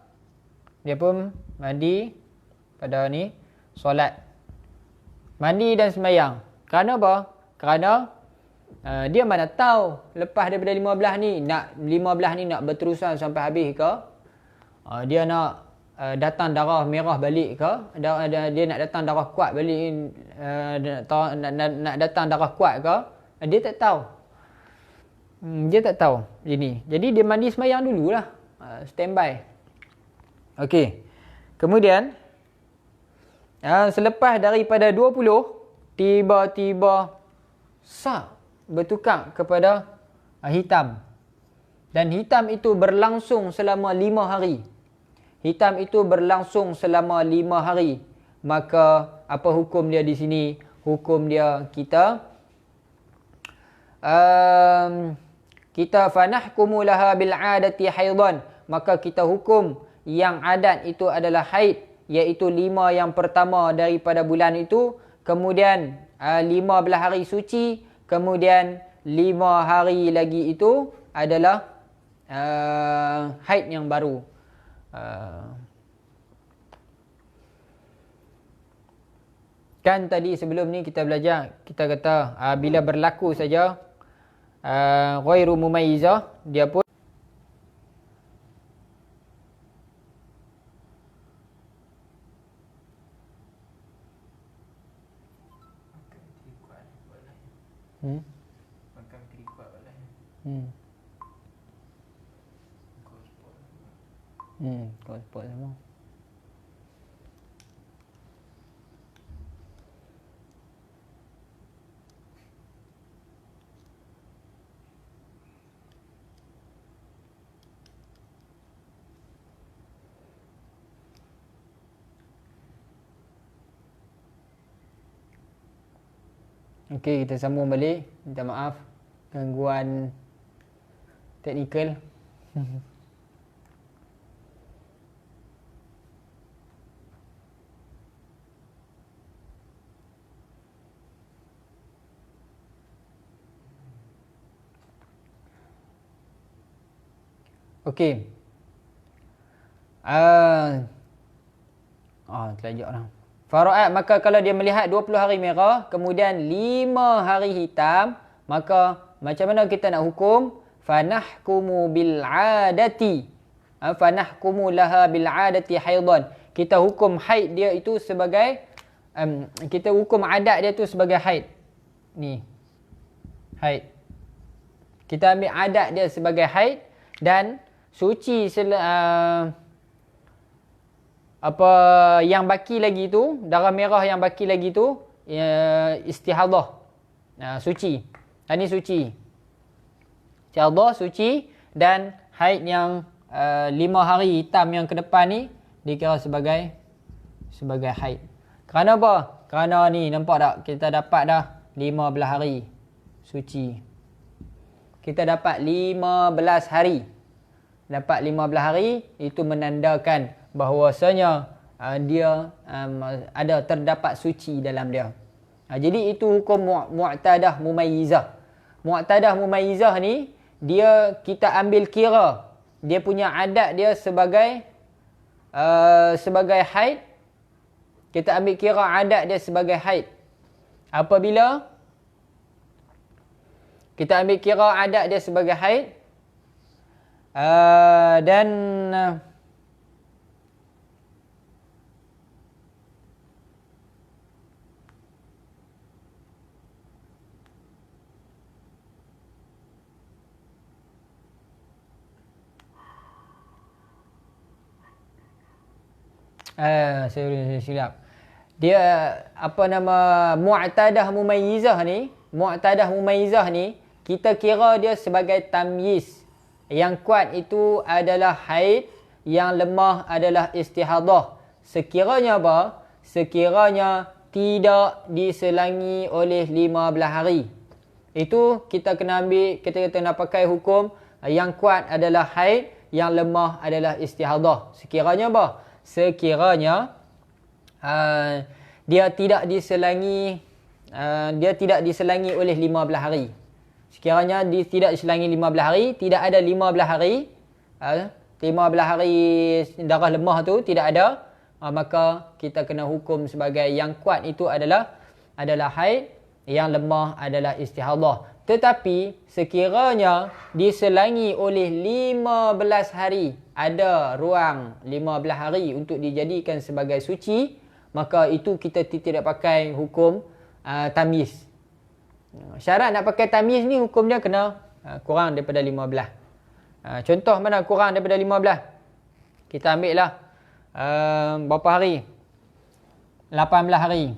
dia pun mandi pada ni solat. Mandi dan semayang. Kerana apa? Kerana dia mana tahu lepas daripada 15 ni nak berterusan sampai habis ke? Dia nak datang darah merah balik ke, dia nak datang darah kuat balik, nak datang darah kuat ke, dia tak tahu. Dia tak tahu ini. Jadi dia mandi sembahyang dululah. Standby. Okey. Kemudian selepas daripada 20, tiba-tiba bertukar kepada hitam. Dan hitam itu berlangsung selama 5 hari. Hitam itu berlangsung selama 5 hari. Maka apa hukum dia di sini? Hukum dia kita fanahkumu laha bil 'adati haidan. Maka kita hukum yang adat itu adalah haid, iaitu 5 yang pertama daripada bulan itu, kemudian 15 hari suci, kemudian 5 hari lagi itu adalah haid yang baru. Kan tadi sebelum ni kita belajar, kita kata bila berlaku saja ghairu mumayyizah, dia pun makan terikat kat lain. Kau spot sama. Okey, kita sambung balik. Minta maaf gangguan teknikal. Okey. Terlajak dah. Fara'at, maka kalau dia melihat 20 hari merah, kemudian 5 hari hitam, maka macam mana kita nak hukum? Fanahkumu bil 'adati. Fanahkumu laha bil 'adati haidan. Kita hukum haid dia itu sebagai kita hukum adat dia itu sebagai haid. Ni. Haid. Kita ambil adat dia sebagai haid dan suci apa yang baki lagi tu, darah merah yang baki lagi tu istihadah, suci. Ini suci. Istihadah suci, dan haid yang 5 hari hitam yang ke depan ni dikira sebagai haid. Kerana apa? Kerana ni nampak tak, kita dapat dah 15 hari suci. Kita dapat 15 hari. Dapat 15 hari, itu menandakan bahawasanya dia ada terdapat suci dalam dia. Jadi itu hukum mu'tadah mumayyizah. Mu'tadah mumayyizah ni, dia kita ambil kira dia punya adat dia sebagai haid. Kita ambil kira adat dia sebagai haid. Apabila kita ambil kira adat dia sebagai haid, dan saya silap. Dia apa nama mu'tadah mumayyizah ni, kita kira dia sebagai tamyiz. Yang kuat itu adalah haid, yang lemah adalah istihadah. Sekiranya apa? Sekiranya tidak diselangi oleh 15 hari. Itu kita kena ambil, kita nak pakai hukum yang kuat adalah haid, yang lemah adalah istihadah. Sekiranya apa? Sekiranya dia tidak diselangi oleh 15 hari. Sekiranya dia tidak diselangi 15 hari, tidak ada 15 hari, 15 hari darah lemah tu tidak ada, maka kita kena hukum sebagai yang kuat itu adalah haid, yang lemah adalah istihadah. Tetapi sekiranya diselangi oleh 15 hari, ada ruang 15 hari untuk dijadikan sebagai suci, maka itu kita tidak pakai hukum tamyiz. Syarat nak pakai tamyiz ni hukum dia kena kurang daripada 15. Contoh mana kurang daripada 15? Kita ambil lah berapa hari? 18 hari.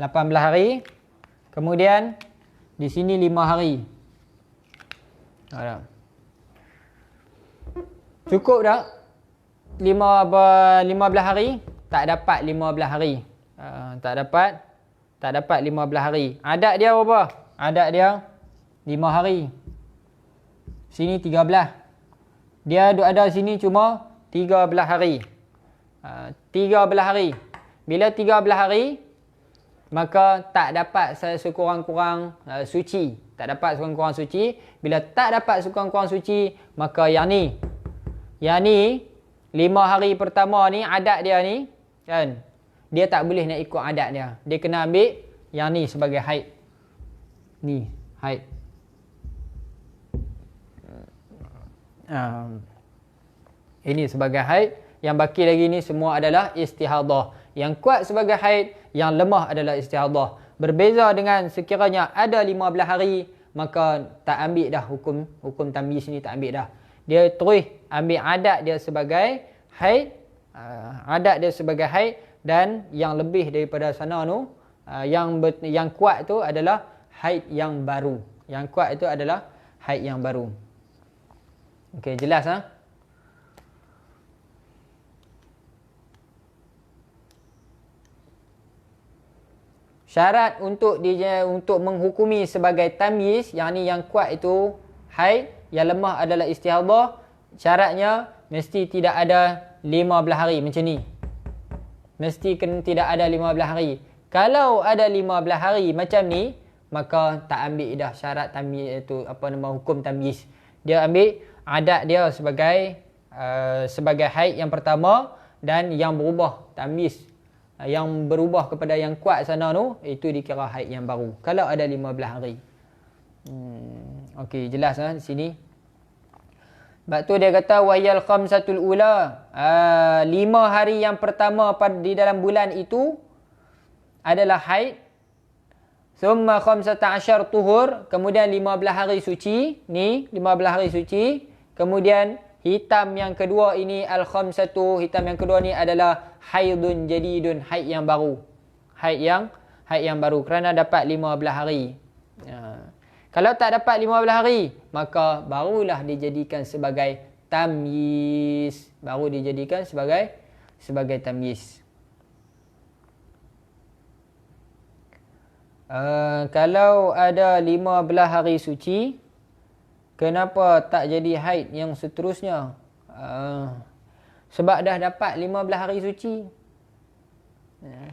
18 hari. Kemudian di sini 5 hari. Cukup tak? 15 hari? Tak dapat 15 hari. Tak dapat 15 hari. Adat dia berapa? Adat dia 5 hari. Sini 13. Dia ada sini cuma 13 hari. 13 hari. Bila 13 hari, maka tak dapat sekurang-kurang suci. Tak dapat sekurang-kurang suci. Bila tak dapat sekurang-kurang suci, maka yang ni 5 hari pertama ni, adat dia ni, kan, dia tak boleh nak ikut adat dia. Dia kena ambil yang ni sebagai haid. Ni, haid. Ini sebagai haid. Yang baki lagi ni semua adalah istihadah. Yang kuat sebagai haid, yang lemah adalah istihadah. Berbeza dengan sekiranya ada 15 hari, maka tak ambil dah hukum tamyiz ni, tak ambil dah. Dia terus ambil adat dia sebagai haid, dan yang lebih daripada sana tu, yang kuat tu adalah haid yang baru. Yang kuat itu adalah haid yang baru. Okey, jelas ha? Syarat untuk menghukumi sebagai tamyiz, yang ni yang kuat itu haid, yang lemah adalah istihadah. Syaratnya mesti tidak ada 15 hari macam ni. Mesti tidak ada 15 hari. Kalau ada 15 hari macam ni, maka tak ambil dah syarat tamyiz itu, hukum tamyiz. Dia ambil adat dia sebagai haid yang pertama, dan yang berubah tamyiz, yang berubah kepada yang kuat sana tu, itu dikira haid yang baru kalau ada 15 hari. Okey, jelas di sini. Sebab tu dia kata wahyal khamsatul ula, 5 hari yang pertama di dalam bulan itu adalah haid. Summa khamsata asyar tuhur, kemudian 15 hari suci. Ni 15 hari suci. Kemudian hitam yang kedua ini al-khamsatu, hitam yang kedua ni adalah haidun jadidun, haid yang baru. Haid yang baru kerana dapat 15 hari. Kalau tak dapat 15 hari, maka barulah dijadikan sebagai tamyiz. Baru dijadikan sebagai tamyiz. Kalau ada 15 hari suci, kenapa tak jadi haid yang seterusnya? Sebab dah dapat 15 hari suci.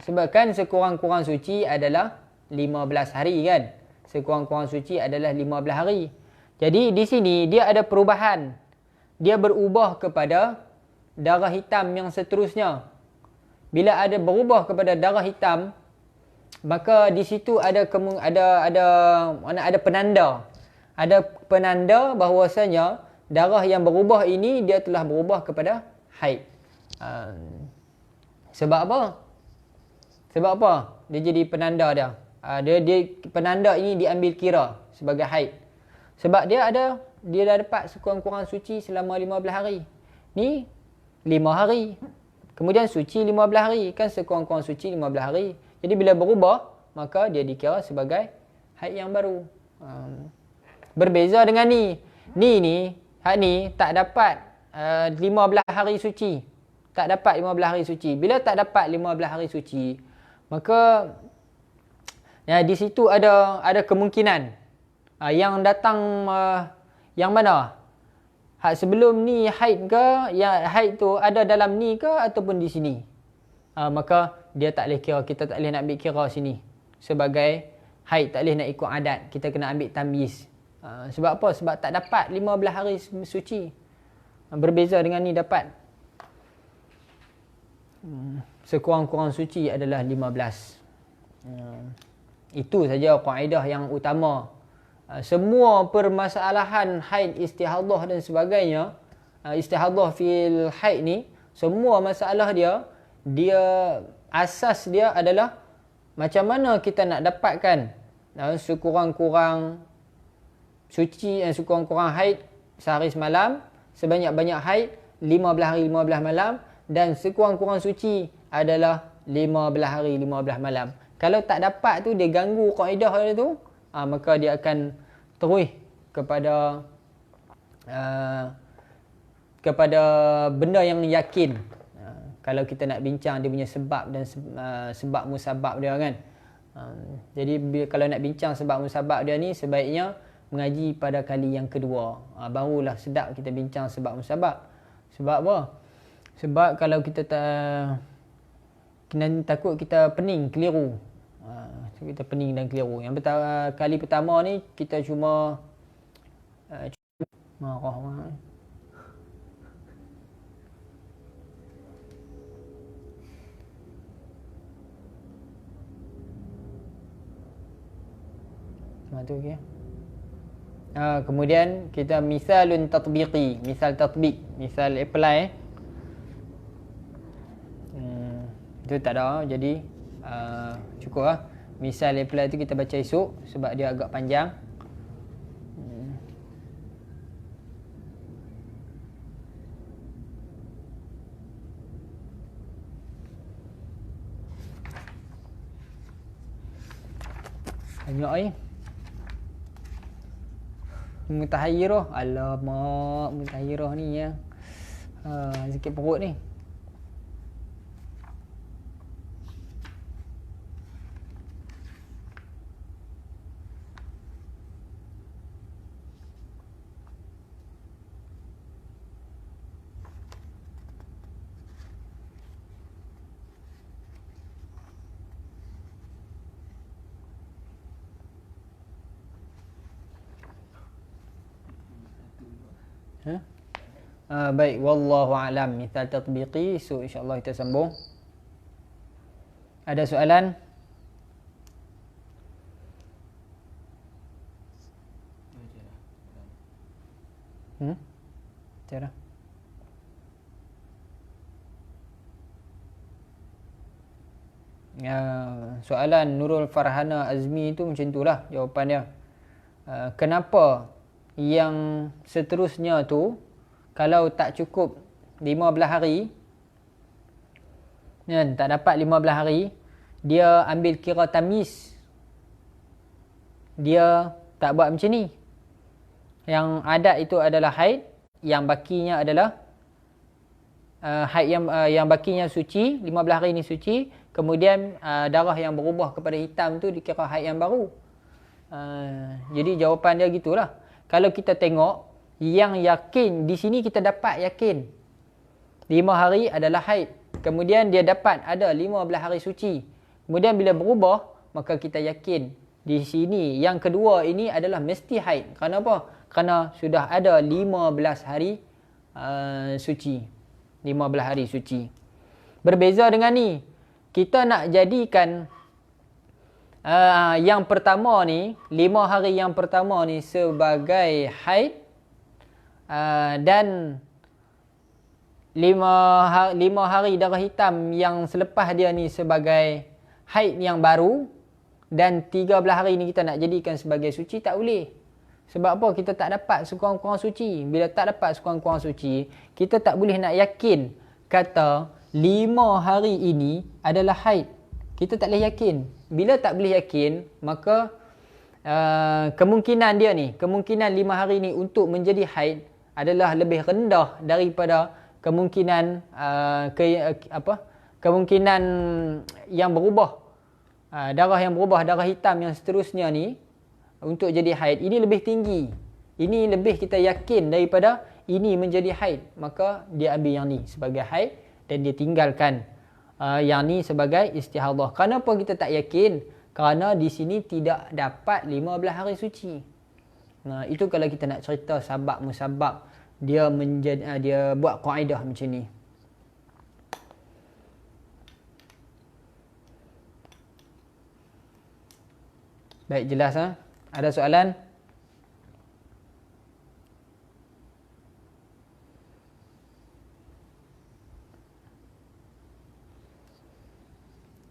Sebab kan sekurang-kurang suci adalah 15 hari kan. Sekurang-kurang suci adalah 15 hari. Jadi di sini dia ada perubahan. Dia berubah kepada darah hitam yang seterusnya. Bila ada berubah kepada darah hitam, maka di situ ada penanda. Ada penanda bahawasanya darah yang berubah ini dia telah berubah kepada haid. Sebab apa? Sebab apa? Dia jadi penanda dia. Penanda ini diambil kira sebagai haid. Sebab dia dah dapat sekurang-kurang suci selama 15 hari. Ni 5 hari. Kemudian suci 15 hari. Kan sekurang-kurang suci 15 hari. Jadi bila berubah, maka dia dikira sebagai haid yang baru. Berbeza dengan ni. Hak ni tak dapat 15 hari suci. Tak dapat 15 hari suci. Bila tak dapat 15 hari suci, maka di situ ada kemungkinan yang datang yang mana? Hak sebelum ni haid ke? Yang haid tu ada dalam ni ke ataupun di sini? Maka dia tak boleh kira. Kita tak boleh nak ambil kira sini sebagai haid. Tak boleh nak ikut adat. Kita kena ambil tamyiz. Sebab apa? Sebab tak dapat 15 hari suci. Berbeza dengan ni dapat. Sekurang-kurang suci adalah 15. Itu saja kaedah yang utama. Semua permasalahan haid, istihadah dan sebagainya, istihadah fil haid ni, semua masalah dia asas dia adalah macam mana kita nak dapatkan sekurang-kurang suci, sekurang-kurang haid sehari semalam, sebanyak-banyak haid 15 hari 15 malam, dan sekurang-kurang suci adalah 15 hari 15 malam. Kalau tak dapat tu, dia ganggu kaedah dia tu, maka dia akan terus kepada benda yang yakin. Kalau kita nak bincang dia punya sebab dan sebab musabab dia kan. Jadi kalau nak bincang sebab musabab dia ni, sebaiknya mengaji pada kali yang kedua. Barulah sedap kita bincang sebab musabab. Sebab apa? Sebab kalau kita takut kita pening, keliru. Kita pening dan keliru. Yang kali pertama ni kita cuma marah. Tu okey. Kemudian kita misalun tatbiqi, misal tatbiq, misal apply. Itu tak ada, jadi cukup lah. Misal apply tu kita baca esok sebab dia agak panjang. Banyak Mutahayyirah. Alamak, mutahayyirah ni yang sikit perut ni. Baik, wallahu alam. Misal tatbiqi, so insya-Allah kita sambung. Ada soalan? Cara. Soalan Nurul Farhana Azmi itu macam itulah jawapan dia. Kenapa yang seterusnya tu kalau tak cukup 15 hari, kan, tak dapat 15 hari, dia ambil kira tamis. Dia tak buat macam ni. Yang adat itu adalah haid, yang bakinya adalah haid yang bakinya suci, 15 hari ni suci, kemudian darah yang berubah kepada hitam tu dikira haid yang baru. Jadi jawapan dia gitulah. Kalau kita tengok, yang yakin di sini kita dapat yakin 5 hari adalah haid. Kemudian dia dapat ada 15 hari suci. Kemudian bila berubah, maka kita yakin di sini yang kedua ini adalah mesti haid. Kerana apa? Kerana sudah ada 15 hari suci. 15 hari suci. Berbeza dengan ni, kita nak jadikan yang pertama ni, 5 hari yang pertama ni sebagai haid, dan 5 hari darah hitam yang selepas dia ni sebagai haid yang baru, dan 13 hari ni kita nak jadikan sebagai suci, tak boleh. Sebab apa? Kita tak dapat sekurang-kurang suci. Bila tak dapat sekurang-kurang suci, kita tak boleh nak yakin kata 5 hari ini adalah haid. Kita tak boleh yakin. Bila tak boleh yakin, maka kemungkinan dia ni, kemungkinan 5 hari ni untuk menjadi haid adalah lebih rendah daripada kemungkinan kemungkinan yang berubah, darah yang berubah, darah hitam yang seterusnya ni untuk jadi haid. Ini lebih tinggi. Ini lebih kita yakin daripada ini menjadi haid. Maka dia ambil yang ni sebagai haid dan dia tinggalkan yang ni sebagai istihadah. Kenapa kita tak yakin? Kerana di sini tidak dapat 15 hari suci. Nah, itu kalau kita nak cerita sabab musabab, dia buat kaedah macam ni. Baik, jelas ha? Ada soalan?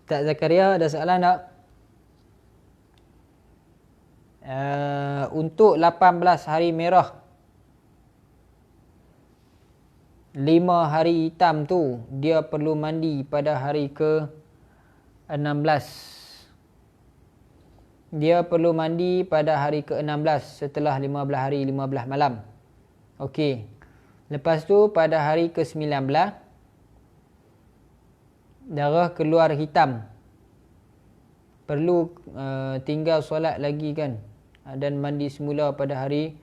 Tak Zakaria, ada soalan tak? Untuk 18 hari merah, 5 hari hitam tu, dia perlu mandi pada hari ke-16. Dia perlu mandi pada hari ke-16 setelah 15 hari 15 malam. Okey. Lepas tu pada hari ke-19 darah keluar hitam. Perlu tinggal solat lagi kan, dan mandi semula pada hari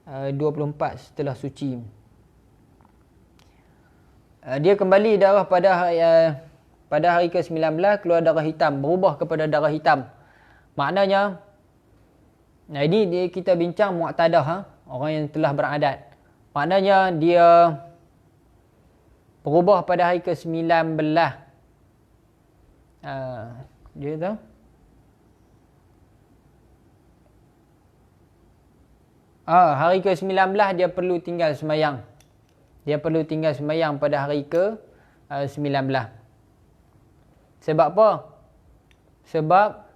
24 setelah suci. Dia kembali darah pada hari ke-19 keluar darah hitam, berubah kepada darah hitam. Maknanya, ini kita bincang mu'tadah, orang yang telah beradat. Maknanya dia berubah pada hari ke-19. Dia tahu? Hari ke-19 dia perlu tinggal semayang. Dia perlu tinggal semayang pada hari ke-19. Sebab apa? Sebab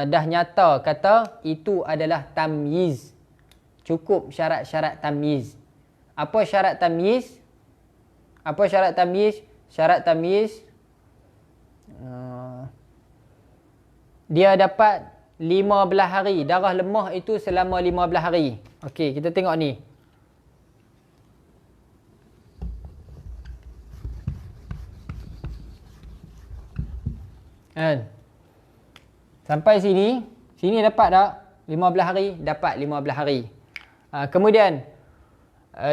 dah nyata kata itu adalah tamyiz. Cukup syarat-syarat tamyiz. Apa syarat tamyiz? Apa syarat tamyiz? Syarat tamyiz dia dapat 15 hari. Darah lemah itu selama 15 hari. Okey, kita tengok ni. Sampai sini dapat tak? 15 hari, dapat 15 hari. Kemudian,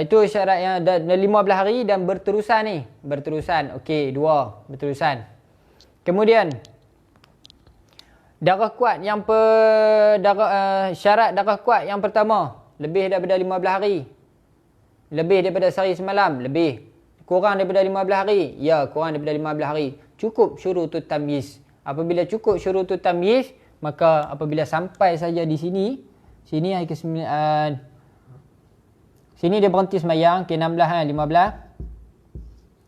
itu syarat yang 15 hari dan berterusan ni. Berterusan, okey, 2, berterusan. Kemudian, darah kuat yang syarat darah kuat yang pertama, lebih daripada 15 hari. Lebih daripada sehari semalam, lebih. Kurang daripada 15 hari, ya, kurang daripada 15 hari. Cukup syurutut tamyiz. Apabila cukup syurutut tamyiz, maka apabila sampai saja di sini hari ke-9, sini dia berhenti semayang, okay, 16 kan,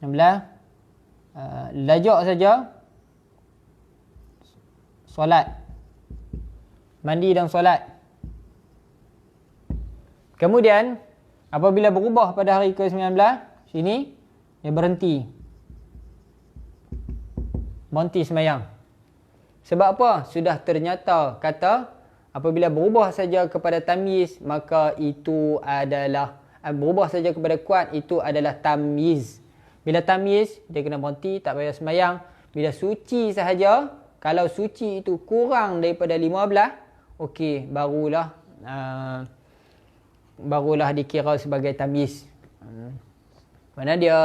15, lajak saja solat, mandi dan solat. Kemudian apabila berubah pada hari ke-19, sini dia berhenti semayang. Sebab apa? Sudah ternyata kata apabila berubah saja kepada tamyiz, maka itu adalah berubah saja kepada kuat, itu adalah tamyiz. Bila tamyiz, dia kena berhenti, tak payah semayang. Bila suci sahaja, kalau suci itu kurang daripada 15, okey, barulah dikira sebagai tamyiz. Mana dia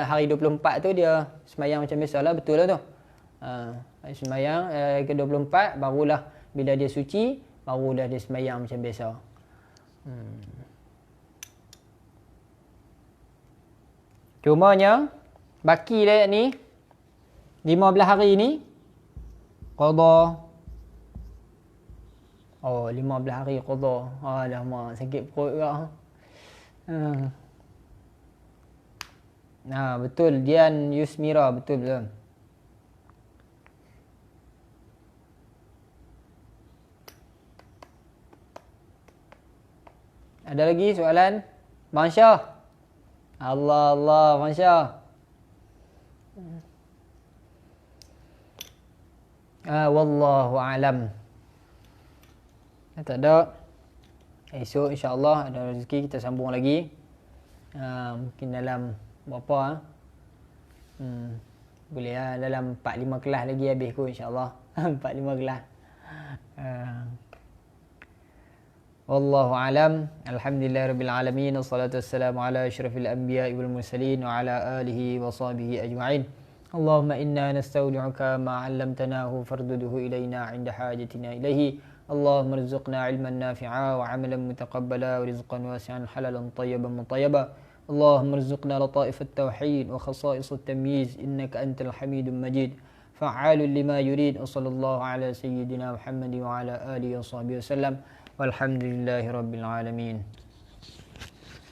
hari 24 tu dia semayang macam biasalah, betul lah tu. Semayang ke-24, barulah bila dia suci, barulah dia semayang macam biasa. Cumanya baki dia ni 15 hari ni qada. 15 hari qada. Alamak, sakit perut juga. Betul, Dian Yusmira, betul. Ada lagi soalan? Bang Syah. Allah, Bang Syah. Wallahu a'lam. Tak ada. Esok insya-Allah ada rezeki kita sambung lagi. Mungkin dalam berapa boleh lah, dalam 4-5 kelas lagi habis kot insya-Allah. 4-5 kelas. Wallahu a'lam. Alhamdulillahirabbil alamin. Wassalatu wassalamu ala asyrafil anbiya'i wal mursalin wa ala alihi wa sahbihi ajma'in. Allahumma inna nastaudi'uka ma 'allamtanahu farduduhu ilayna 'inda hajatina ilayhi. Allahumma rizqna 'ilman nafi'a wa 'amalan mutaqabbala wa rizqan wasi'an halalan tayyiban mutayyaba. Allahumma rizqna lataif at-tauhid wa khasa'is at-tamyiz innaka antal hamidum majid. fa'alul lima yurid. Wassallallahu ala sayyidina Muhammad wa ala alihi wa sahbihi wasallam. Walhamdulillahi rabbil alamin.